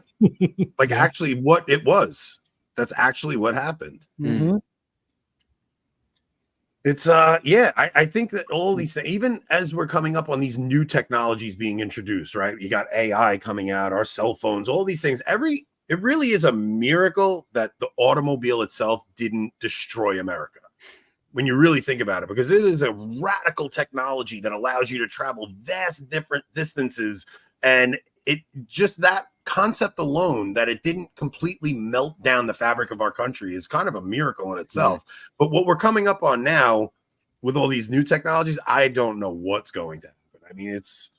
Like actually what it was. That's actually what happened. Mm-hmm. It's I think that all these things, even as we're coming up on these new technologies being introduced, right? You got AI coming out, our cell phones, all these things. It really is a miracle that the automobile itself didn't destroy America. When you really think about it, because it is a radical technology that allows you to travel vast different distances, and it just that concept alone, that it didn't completely melt down the fabric of our country, is kind of a miracle in itself. But what we're coming up on now with all these new technologies, I don't know what's going to happen. I mean, it's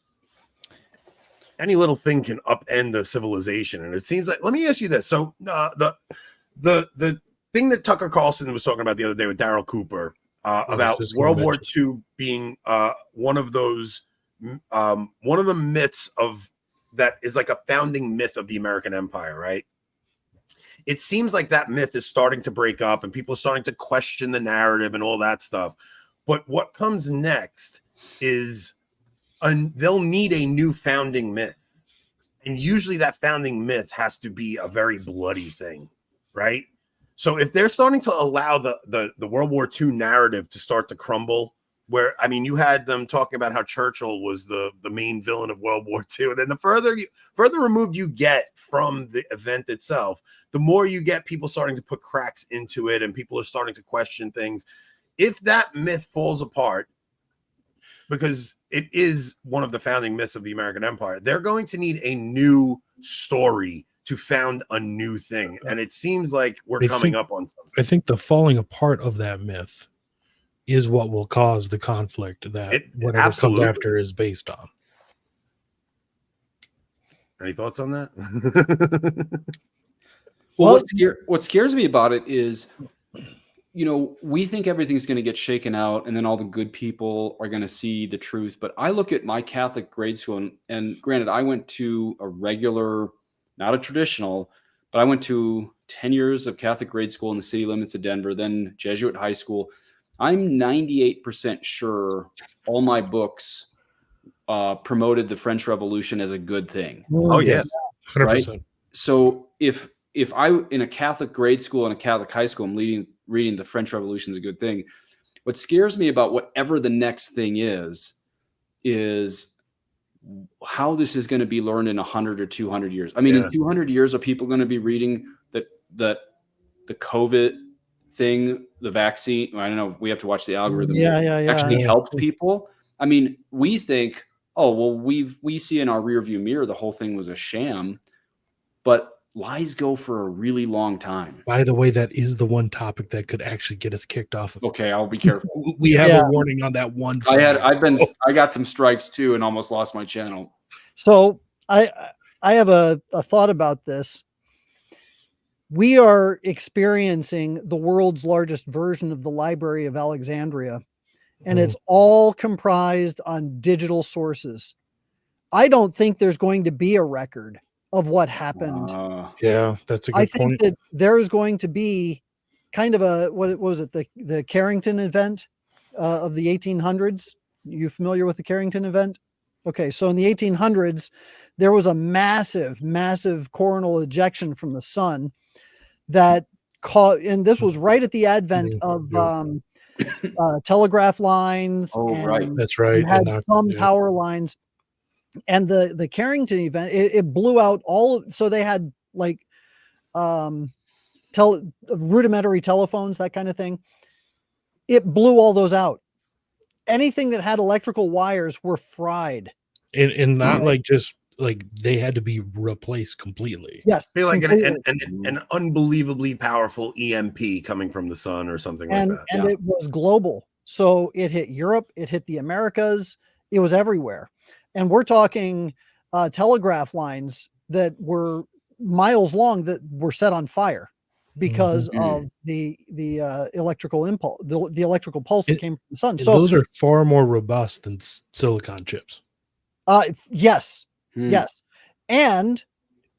any little thing can upend the civilization, and it seems like. Let me ask you this: so the thing that Tucker Carlson was talking about the other day with Daryl Cooper about World War II being one of those one of the myths of that is like a founding myth of the American empire, right? It seems like that myth is starting to break up and people are starting to question the narrative and all that stuff. But what comes next is they'll need a new founding myth. And usually that founding myth has to be a very bloody thing, right? So if they're starting to allow the World War II narrative to start to crumble, where, I mean, you had them talking about how Churchill was the main villain of World War II. And then the further removed you get from the event itself, the more you get people starting to put cracks into it and people are starting to question things. If that myth falls apart, because it is one of the founding myths of the American empire, they're going to need a new story to found a new thing. And it seems like we're coming up on something. I think the falling apart of that myth is what will cause the conflict that whatever comes after is based on. Any thoughts on that? Well, what scares me about it is, we think everything's going to get shaken out and then all the good people are going to see the truth. But I look at my Catholic grade school, and granted, I went to a regular, not a traditional, but I went to 10 years of Catholic grade school in the city limits of Denver, then Jesuit high school. I'm 98% sure all my books promoted the French Revolution as a good thing. Oh, yes. 100%. Right? So if I, in a Catholic grade school and a Catholic high school, I'm reading the French Revolution is a good thing. What scares me about whatever the next thing is how this is going to be learned in 100 or 200 years. I mean, in 200 years, are people going to be reading that the COVID thing, the vaccine? I don't know. We have to watch the algorithm. Actually helped people. I mean, we think, oh, well, we see in our rearview mirror the whole thing was a sham, but lies go for a really long time. By the way, that is the one topic that could actually get us kicked off of. Okay, I'll be careful. We have a warning on that one. I got some strikes too and almost lost my channel. So I have a thought about this. We are experiencing the world's largest version of the Library of Alexandria, and it's all comprised on digital sources. I don't think there's going to be a record of what happened. Yeah, that's a good point. I think that there's going to be kind of a, what was it, the Carrington event of the 1800s. You familiar with the Carrington event? Okay, so in the 1800s, there was a massive coronal ejection from the sun that caused, and this was right at the advent of telegraph lines. Oh, right. That's right. You had some power lines. And the Carrington event, it blew out so they had like rudimentary telephones, that kind of thing. It blew all those out. Anything that had electrical wires were fried. And not like just like they had to be replaced completely. Yes. Be like completely. an unbelievably powerful EMP coming from the sun or something like that. And it was global. So it hit Europe, it hit the Americas, it was everywhere. And we're talking telegraph lines that were miles long that were set on fire because of the electrical impulse, the electrical pulse that came from the sun. So those are far more robust than silicon chips. Yes, yes. And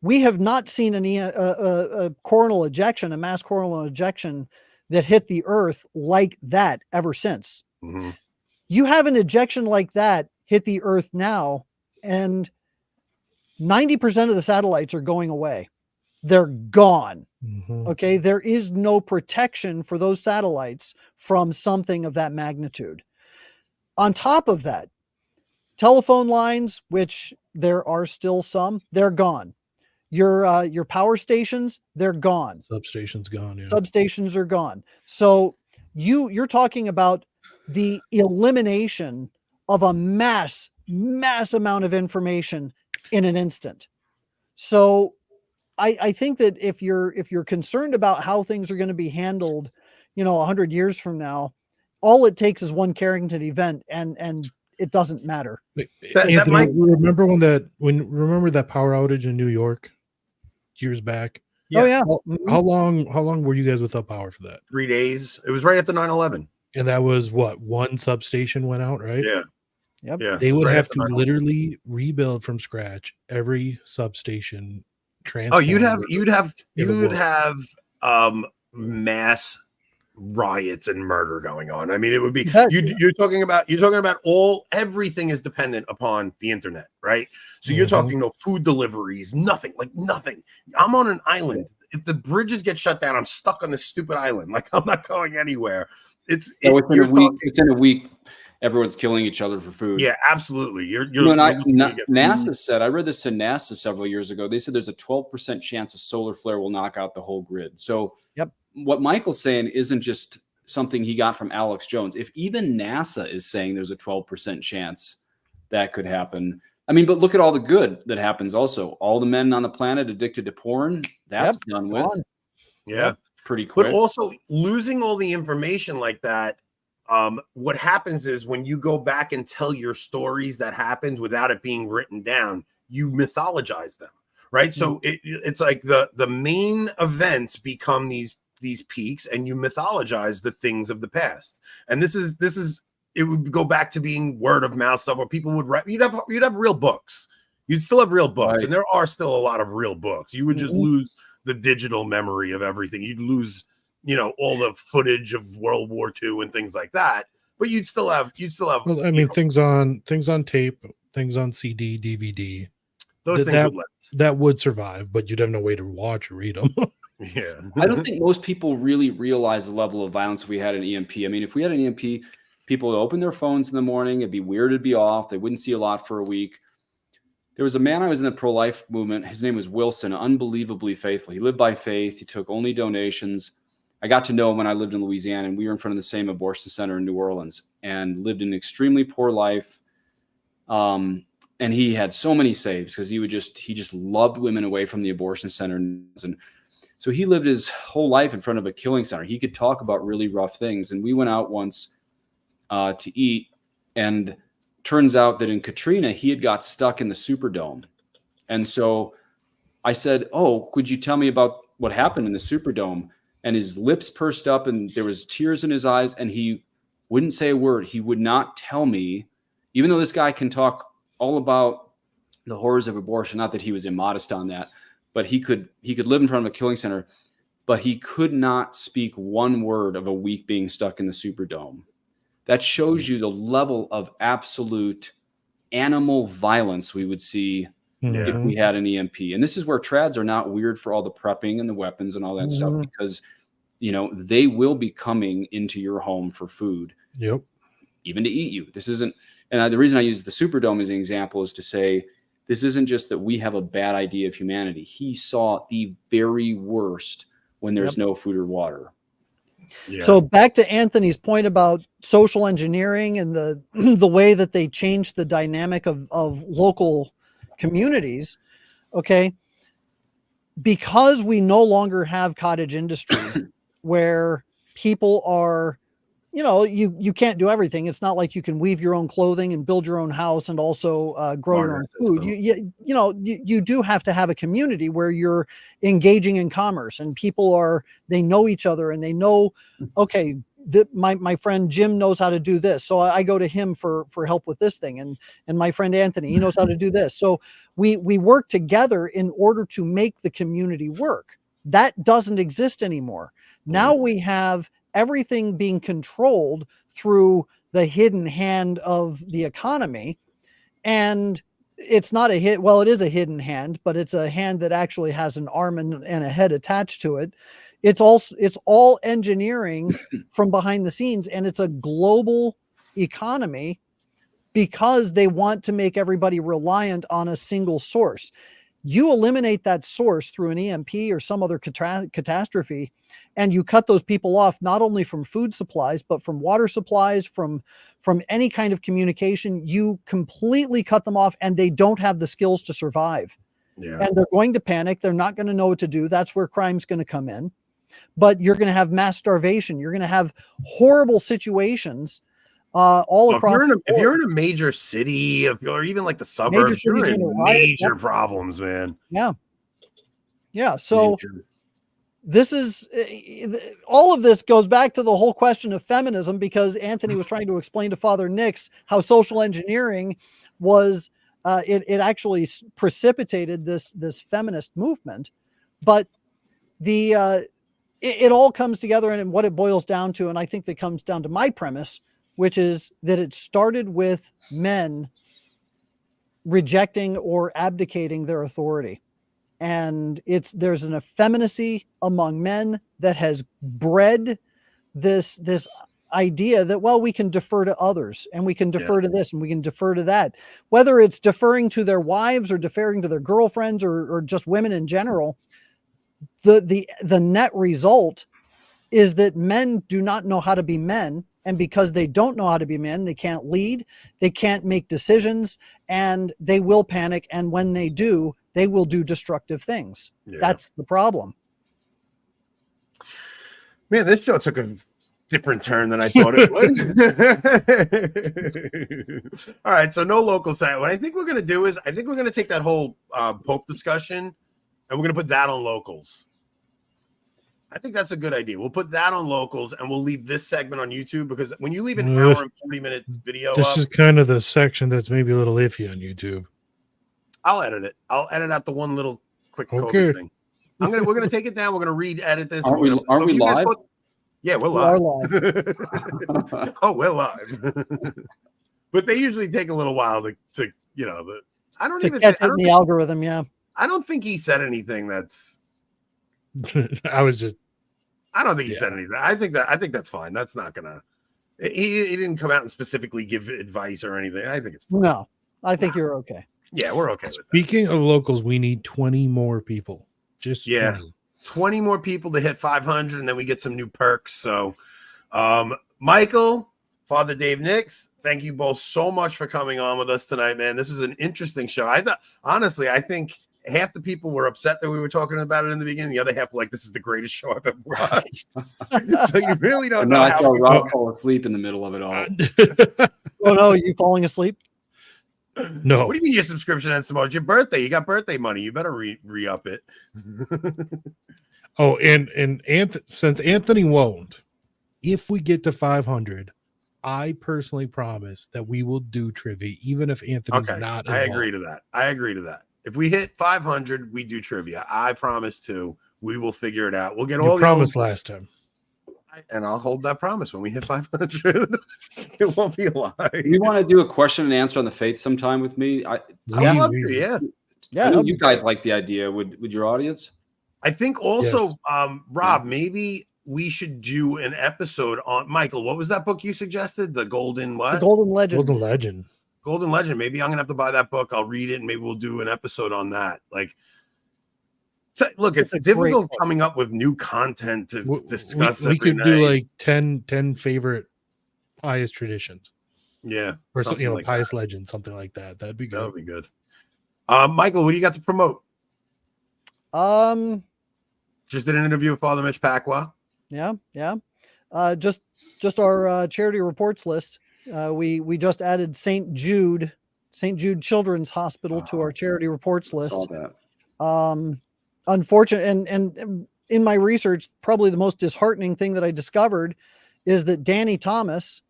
we have not seen a coronal ejection, a mass coronal ejection that hit the earth like that ever since. Mm-hmm. You have an ejection like that hit the earth now, and 90% of the satellites are going away. They're gone. Mm-hmm. Okay. There is no protection for those satellites from something of that magnitude. On top of that, telephone lines, which there are still some, they're gone. Your power stations, they're gone. Substations gone. Yeah. Substations are gone. So you're talking about the elimination of a mass amount of information in an instant. So I think that if you're concerned about how things are going to be handled, 100 years from now, all it takes is one Carrington event and it doesn't matter. Anthony, remember that power outage in New York years back? Yeah. Oh yeah. How long were you guys without power for that? 3 days. It was right after 9/11. And that was what, one substation went out, right? Yeah. Yep. Yeah. They would right have to 9/11. literally rebuild from scratch every substation. Oh, you'd have mass riots and murder going on. I mean, it would be you're talking about everything is dependent upon the internet, right? So you're talking no food deliveries, nothing. I'm on an island. If the bridges get shut down, I'm stuck on this stupid island. Like, I'm not going anywhere. Within a week, everyone's killing each other for food. Yeah, absolutely. NASA said, I read this to NASA several years ago. They said there's a 12% chance a solar flare will knock out the whole grid. So what Michael's saying isn't just something he got from Alex Jones. If even NASA is saying there's a 12% chance that could happen, I mean, but look at all the good that happens also. All the men on the planet addicted to porn, that's done with. Yeah. Pretty quick. But also losing all the information like that, what happens is when you go back and tell your stories that happened without it being written down, you mythologize them, right? So it's like the main events become these peaks, and you mythologize the things of the past. And this is it would go back to being word of mouth stuff where people would write. You'd have real books. You'd still have real books, and there are still a lot of real books. You would just lose the digital memory of everything. You'd lose all the footage of World War II and things like that, but you'd still have. Well, I mean, things on tape, things on CD, DVD. Those things that would survive, but you'd have no way to watch or read them. Yeah, I don't think most people really realize the level of violence we had in EMP. I mean, if we had an EMP, people would open their phones in the morning. It'd be weird. It'd be off. They wouldn't see a lot for a week. There was a man I was in the pro-life movement. His name was Wilson, unbelievably faithful. He lived by faith. He took only donations. I got to know him when I lived in Louisiana, and we were in front of the same abortion center in New Orleans and lived an extremely poor life. And he had so many saves because he just loved women away from the abortion center. And so he lived his whole life in front of a killing center. He could talk about really rough things. And we went out once to eat, and turns out that in Katrina, he had got stuck in the Superdome. And so I said, "Oh, could you tell me about what happened in the Superdome?" And his lips pursed up and there was tears in his eyes, and he wouldn't say a word. He would not tell me, even though this guy can talk all about the horrors of abortion, not that he was immodest on that, but he could live in front of a killing center, but he could not speak one word of a week being stuck in the Superdome. That shows you the level of absolute animal violence we would see if we had an EMP. And this is where trads are not weird for all the prepping and the weapons and all that stuff, because they will be coming into your home for food, even to eat you. This isn't, and the reason I use the Superdome as an example is to say, this isn't just that we have a bad idea of humanity. He saw the very worst when there's no food or water. Yeah. So back to Anthony's point about social engineering and the way that they changed the dynamic of local communities, okay, because we no longer have cottage industries where people are, you know, you can't do everything. It's not like you can weave your own clothing and build your own house and also grow your own food. You do have to have a community where you're engaging in commerce and people they know each other and they know, okay, my friend Jim knows how to do this, so I go to him for help with this thing, and my friend Anthony, he knows how to do this. So we work together in order to make the community work. That doesn't exist anymore. Now we have everything being controlled through the hidden hand of the economy, and it's not a hit. Well, it is a hidden hand, but it's a hand that actually has an arm and a head attached to it. It's all engineering from behind the scenes, and it's a global economy because they want to make everybody reliant on a single source. You eliminate that source through an EMP or some other catastrophe, and you cut those people off not only from food supplies, but from water supplies, from any kind of communication. You completely cut them off, and they don't have the skills to survive. Yeah. And they're going to panic. They're not going to know what to do. That's where crime's going to come in. But you're going to have mass starvation. You're going to have horrible situations all across. If you're in a major city, or even like the suburbs, you're in major problems, man. Yeah. Yeah. So this is all of this goes back to the whole question of feminism, because Anthony was trying to explain to Father Nix how social engineering was it actually precipitated this feminist movement. But it all comes together, and what it boils down to, and I think that comes down to my premise, which is that it started with men rejecting or abdicating their authority. And there's an effeminacy among men that has bred this idea that, well, we can defer to others, and we can defer to this, and we can defer to that, whether it's deferring to their wives or deferring to their girlfriends or just women in general. The net result is that men do not know how to be men. And because they don't know how to be men, they can't lead, they can't make decisions, and they will panic. And when they do, they will do destructive things. Yeah. That's the problem. Man, this show took a different turn than I thought it would. All right, so no local site. What I think we're going to do is, I think we're going to take that whole Pope discussion, and we're going to put that on locals. I think that's a good idea. We'll put that on locals, and we'll leave this segment on YouTube, because when you leave an hour and 40-minute video this is kind of the section that's maybe a little iffy on YouTube. I'll edit it. I'll edit out the one little quick COVID thing. We're gonna take it down. We're gonna re-edit this. Aren't we live? Yeah, we're live. Oh, we're live. But they usually take a little while to I don't even get in the algorithm. Yeah, I don't think he said anything that's. I don't think he said anything. I think that's fine. That's not gonna. He didn't come out and specifically give advice or anything. I think it's fine. No, I think you're okay. Yeah, we're okay with that. Speaking of locals, we need 20 more people. Just 20 more people to hit 500, and then we get some new perks. So, Michael, Father Dave Nix, thank you both so much for coming on with us tonight, man. This was an interesting show. I think half the people were upset that we were talking about it in the beginning. The other half were like, this is the greatest show I've ever watched. So you really don't know. I saw Rob fall asleep in the middle of it all. Oh, no, are you falling asleep? No. What do you mean your subscription ends tomorrow? It's your birthday. You got birthday money. You better re-up it. Oh, and since Anthony won't, if we get to 500, I personally promise that we will do trivia, even if Anthony's not involved. I agree to that. If we hit 500, we do trivia. I promise to. We will figure it out. We'll get all the promise last time. And I'll hold that promise when we hit 500. It won't be a lie. You want to do a question and answer on the faith sometime with me? I'd love to, yeah. I know you guys like the idea. Would your audience? I think also, Rob, maybe we should do an episode on Michael. What was that book you suggested? The Golden what? The Golden Legend. Golden Legend. Golden Legend. Maybe I'm gonna have to buy that book. I'll read it, and maybe we'll do an episode on that. Like, so, look, it's difficult coming up with new content to discuss. We could do like 10 favorite pious traditions. Yeah, or pious legends, something like that. That'd be good. That would be good. Michael, what do you got to promote? Just did an interview with Father Mitch Pacwa. Yeah. Just our charity reports list. We just added St. Jude Children's Hospital to our charity reports list. Saw that. Unfortunate, and in my research, probably the most disheartening thing that I discovered is that Danny Thomas,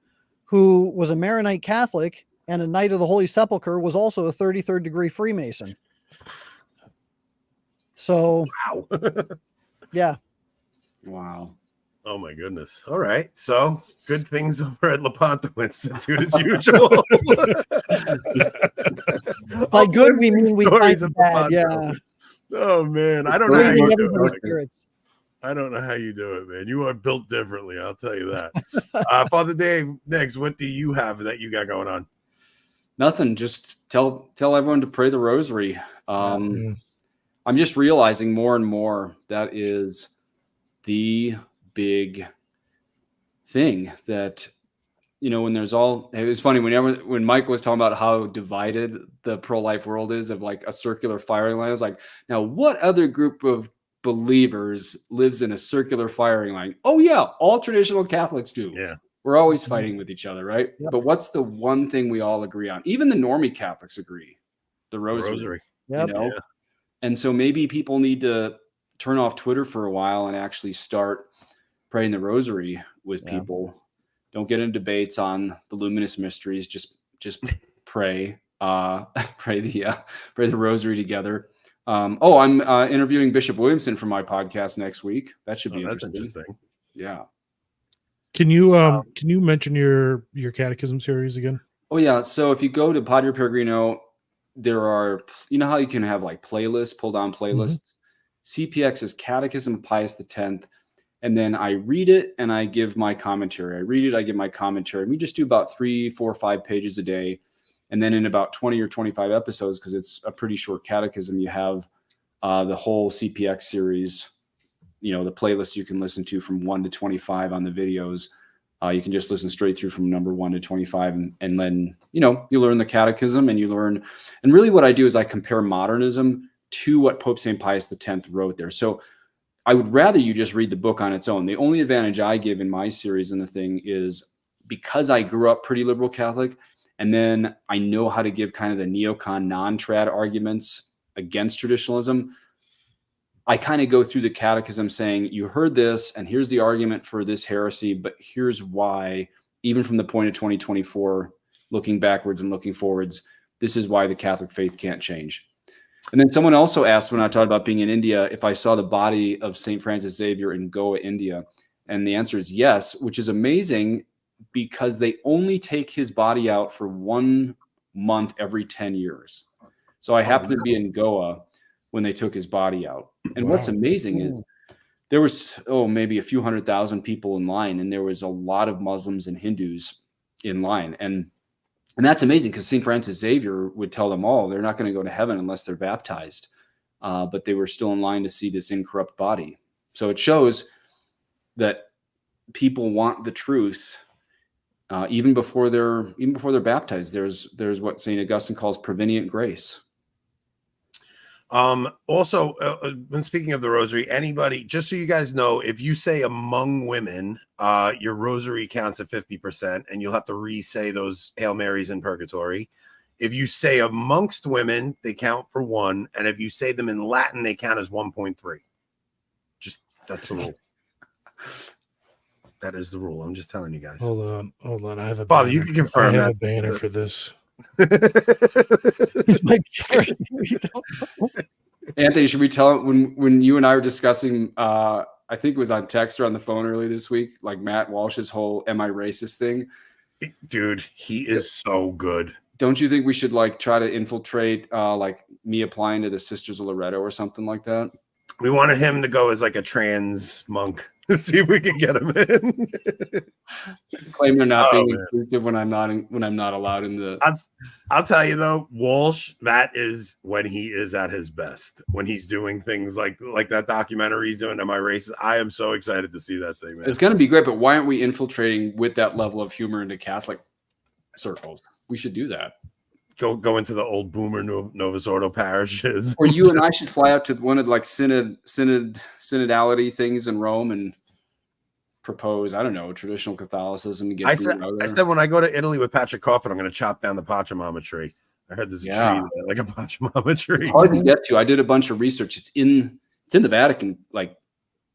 who was a Maronite Catholic and a Knight of the Holy Sepulchre, was also a 33rd degree Freemason. So, wow. Yeah. Wow. Oh my goodness. All right. So good things over at Lepanto Institute as usual. By good, we mean we find bad. Yeah. Oh man. I don't know how you do it. I don't know how you do it, man. You are built differently. I'll tell you that. Father Dave, next, what do you have that you got going on? Nothing. Just tell everyone to pray the rosary. I'm just realizing more and more that is the big thing that, when there's it was funny when Mike was talking about how divided the pro-life world is, of like a circular firing line. I was like, now what other group of believers lives in a circular firing line? Oh yeah, all traditional Catholics do. Yeah. We're always fighting with each other, right? Yep. But what's the one thing we all agree on? Even the normie Catholics agree. The rosary. Yep. Yeah. And so maybe people need to turn off Twitter for a while and actually start praying the rosary with people. Don't get in debates on the luminous mysteries. Just pray. Pray the rosary together. I'm interviewing Bishop Williamson for my podcast next week. That should be interesting. Yeah. Can you mention your catechism series again? Oh yeah. So if you go to Padre Peregrino, there are, how you can have like playlists, pull down playlists. CPX is Catechism of Pius X. And then I read it and I give my commentary. I read it, I give my commentary. We just do about 3, 4, 5 pages a day. And then in about 20 or 25 episodes, because it's a pretty short catechism, you have the whole CPX series, the playlist you can listen to from 1 to 25 on the videos. You can just listen straight through from number 1 to 25. And then, you learn the catechism and you learn. And really what I do is I compare modernism to what Pope St. Pius X wrote there. So I would rather you just read the book on its own. The only advantage I give in my series and the thing is because I grew up pretty liberal Catholic, and then I know how to give kind of the neocon non-trad arguments against traditionalism. I kind of go through the catechism saying, you heard this, and here's the argument for this heresy, but here's why, even from the point of 2024, looking backwards and looking forwards, this is why the Catholic faith can't change. And then someone also asked when I talked about being in India, if I saw the body of St. Francis Xavier in Goa, India. And the answer is yes, which is amazing because they only take his body out for 1 month every 10 years. So I happened to be in Goa when they took his body out. And what's amazing is there was, maybe a few 100,000 people in line, and there was a lot of Muslims and Hindus in line. And that's amazing because St. Francis Xavier would tell them all they're not going to go to heaven unless they're baptized. But they were still in line to see this incorrupt body. So it shows that people want the truth even before they're baptized. There's what St. Augustine calls prevenient grace. Also, when speaking of the rosary, anybody, just so you guys know, if you say among women, your rosary counts at 50%, and you'll have to re-say those Hail Marys in purgatory. If you say amongst women, they count for 1, and if you say them in Latin, they count as 1.3. Just that's the rule. That is the rule. I'm just telling you guys. Hold on. I have a Father. banner. You can confirm I have a banner for this. Anthony, should we tell when you and I were discussing, I think it was on text or on the phone earlier this week, like Matt Walsh's whole "Am I racist?" thing? Dude, he is so good. Don't you think we should like try to infiltrate, like me applying to the Sisters of Loretto or something like that? We wanted him to go as like a trans monk. Let's see if we can get him in. Claim they're not being inclusive when I'm not allowed in the. I'll tell you though, Walsh, that is when he is at his best. When he's doing things like that documentary he's doing. Am I racist? I am so excited to see that thing, man. It's gonna be great, but why aren't we infiltrating with that level of humor into Catholic circles? We should do that. go into the old boomer Novus Ordo parishes. Or you and I should fly out to one of like synodality things in Rome and propose, I don't know, traditional Catholicism. I said when I go to Italy with Patrick Coffin, I'm going to chop down the Pachamama tree. I heard there's a tree there, like a Pachamama tree. Hard to get to. I did a bunch of research. It's in the Vatican like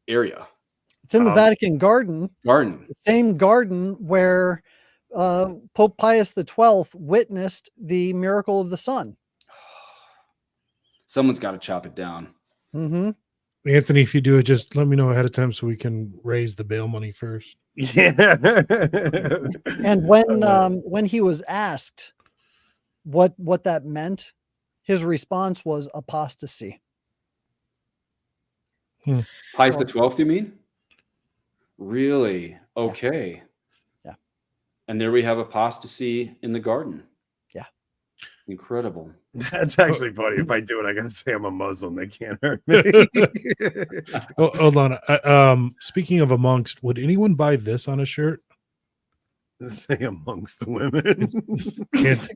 area. It's in the Vatican garden. The same garden where Pope Pius XII witnessed the miracle of the sun. Someone's got to chop it down. Mm-hmm. Anthony, if you do it, just let me know ahead of time so we can raise the bail money first. Yeah. And when he was asked what that meant, his response was apostasy. Pius XII, you mean? Really? Okay. Yeah. And there we have apostasy in the garden. Yeah. Incredible. That's actually funny. If I do it, I gotta say I'm a Muslim. They can't hurt me. Oh, hold on. Speaking of amongst, would anyone buy this on a shirt? Say amongst the women. Can't.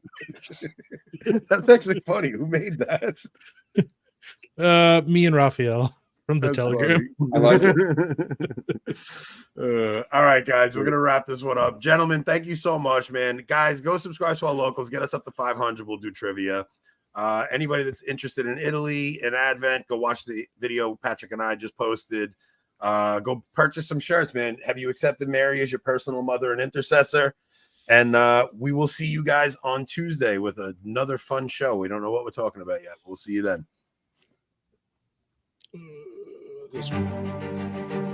That's actually funny. Who made that? Me and Raphael from the Telegram. I like it. All right, guys, we're gonna wrap this one up. Gentlemen, thank you so much, man. Guys, go subscribe to our locals. Get us up to 500. We'll do trivia. Anybody that's interested in Italy and Advent, go watch the video Patrick and I just posted. Go purchase some shirts, man. Have you accepted Mary as your personal mother and intercessor? And we will see you guys on Tuesday with another fun show. We don't know what we're talking about yet. We'll see you then. This one.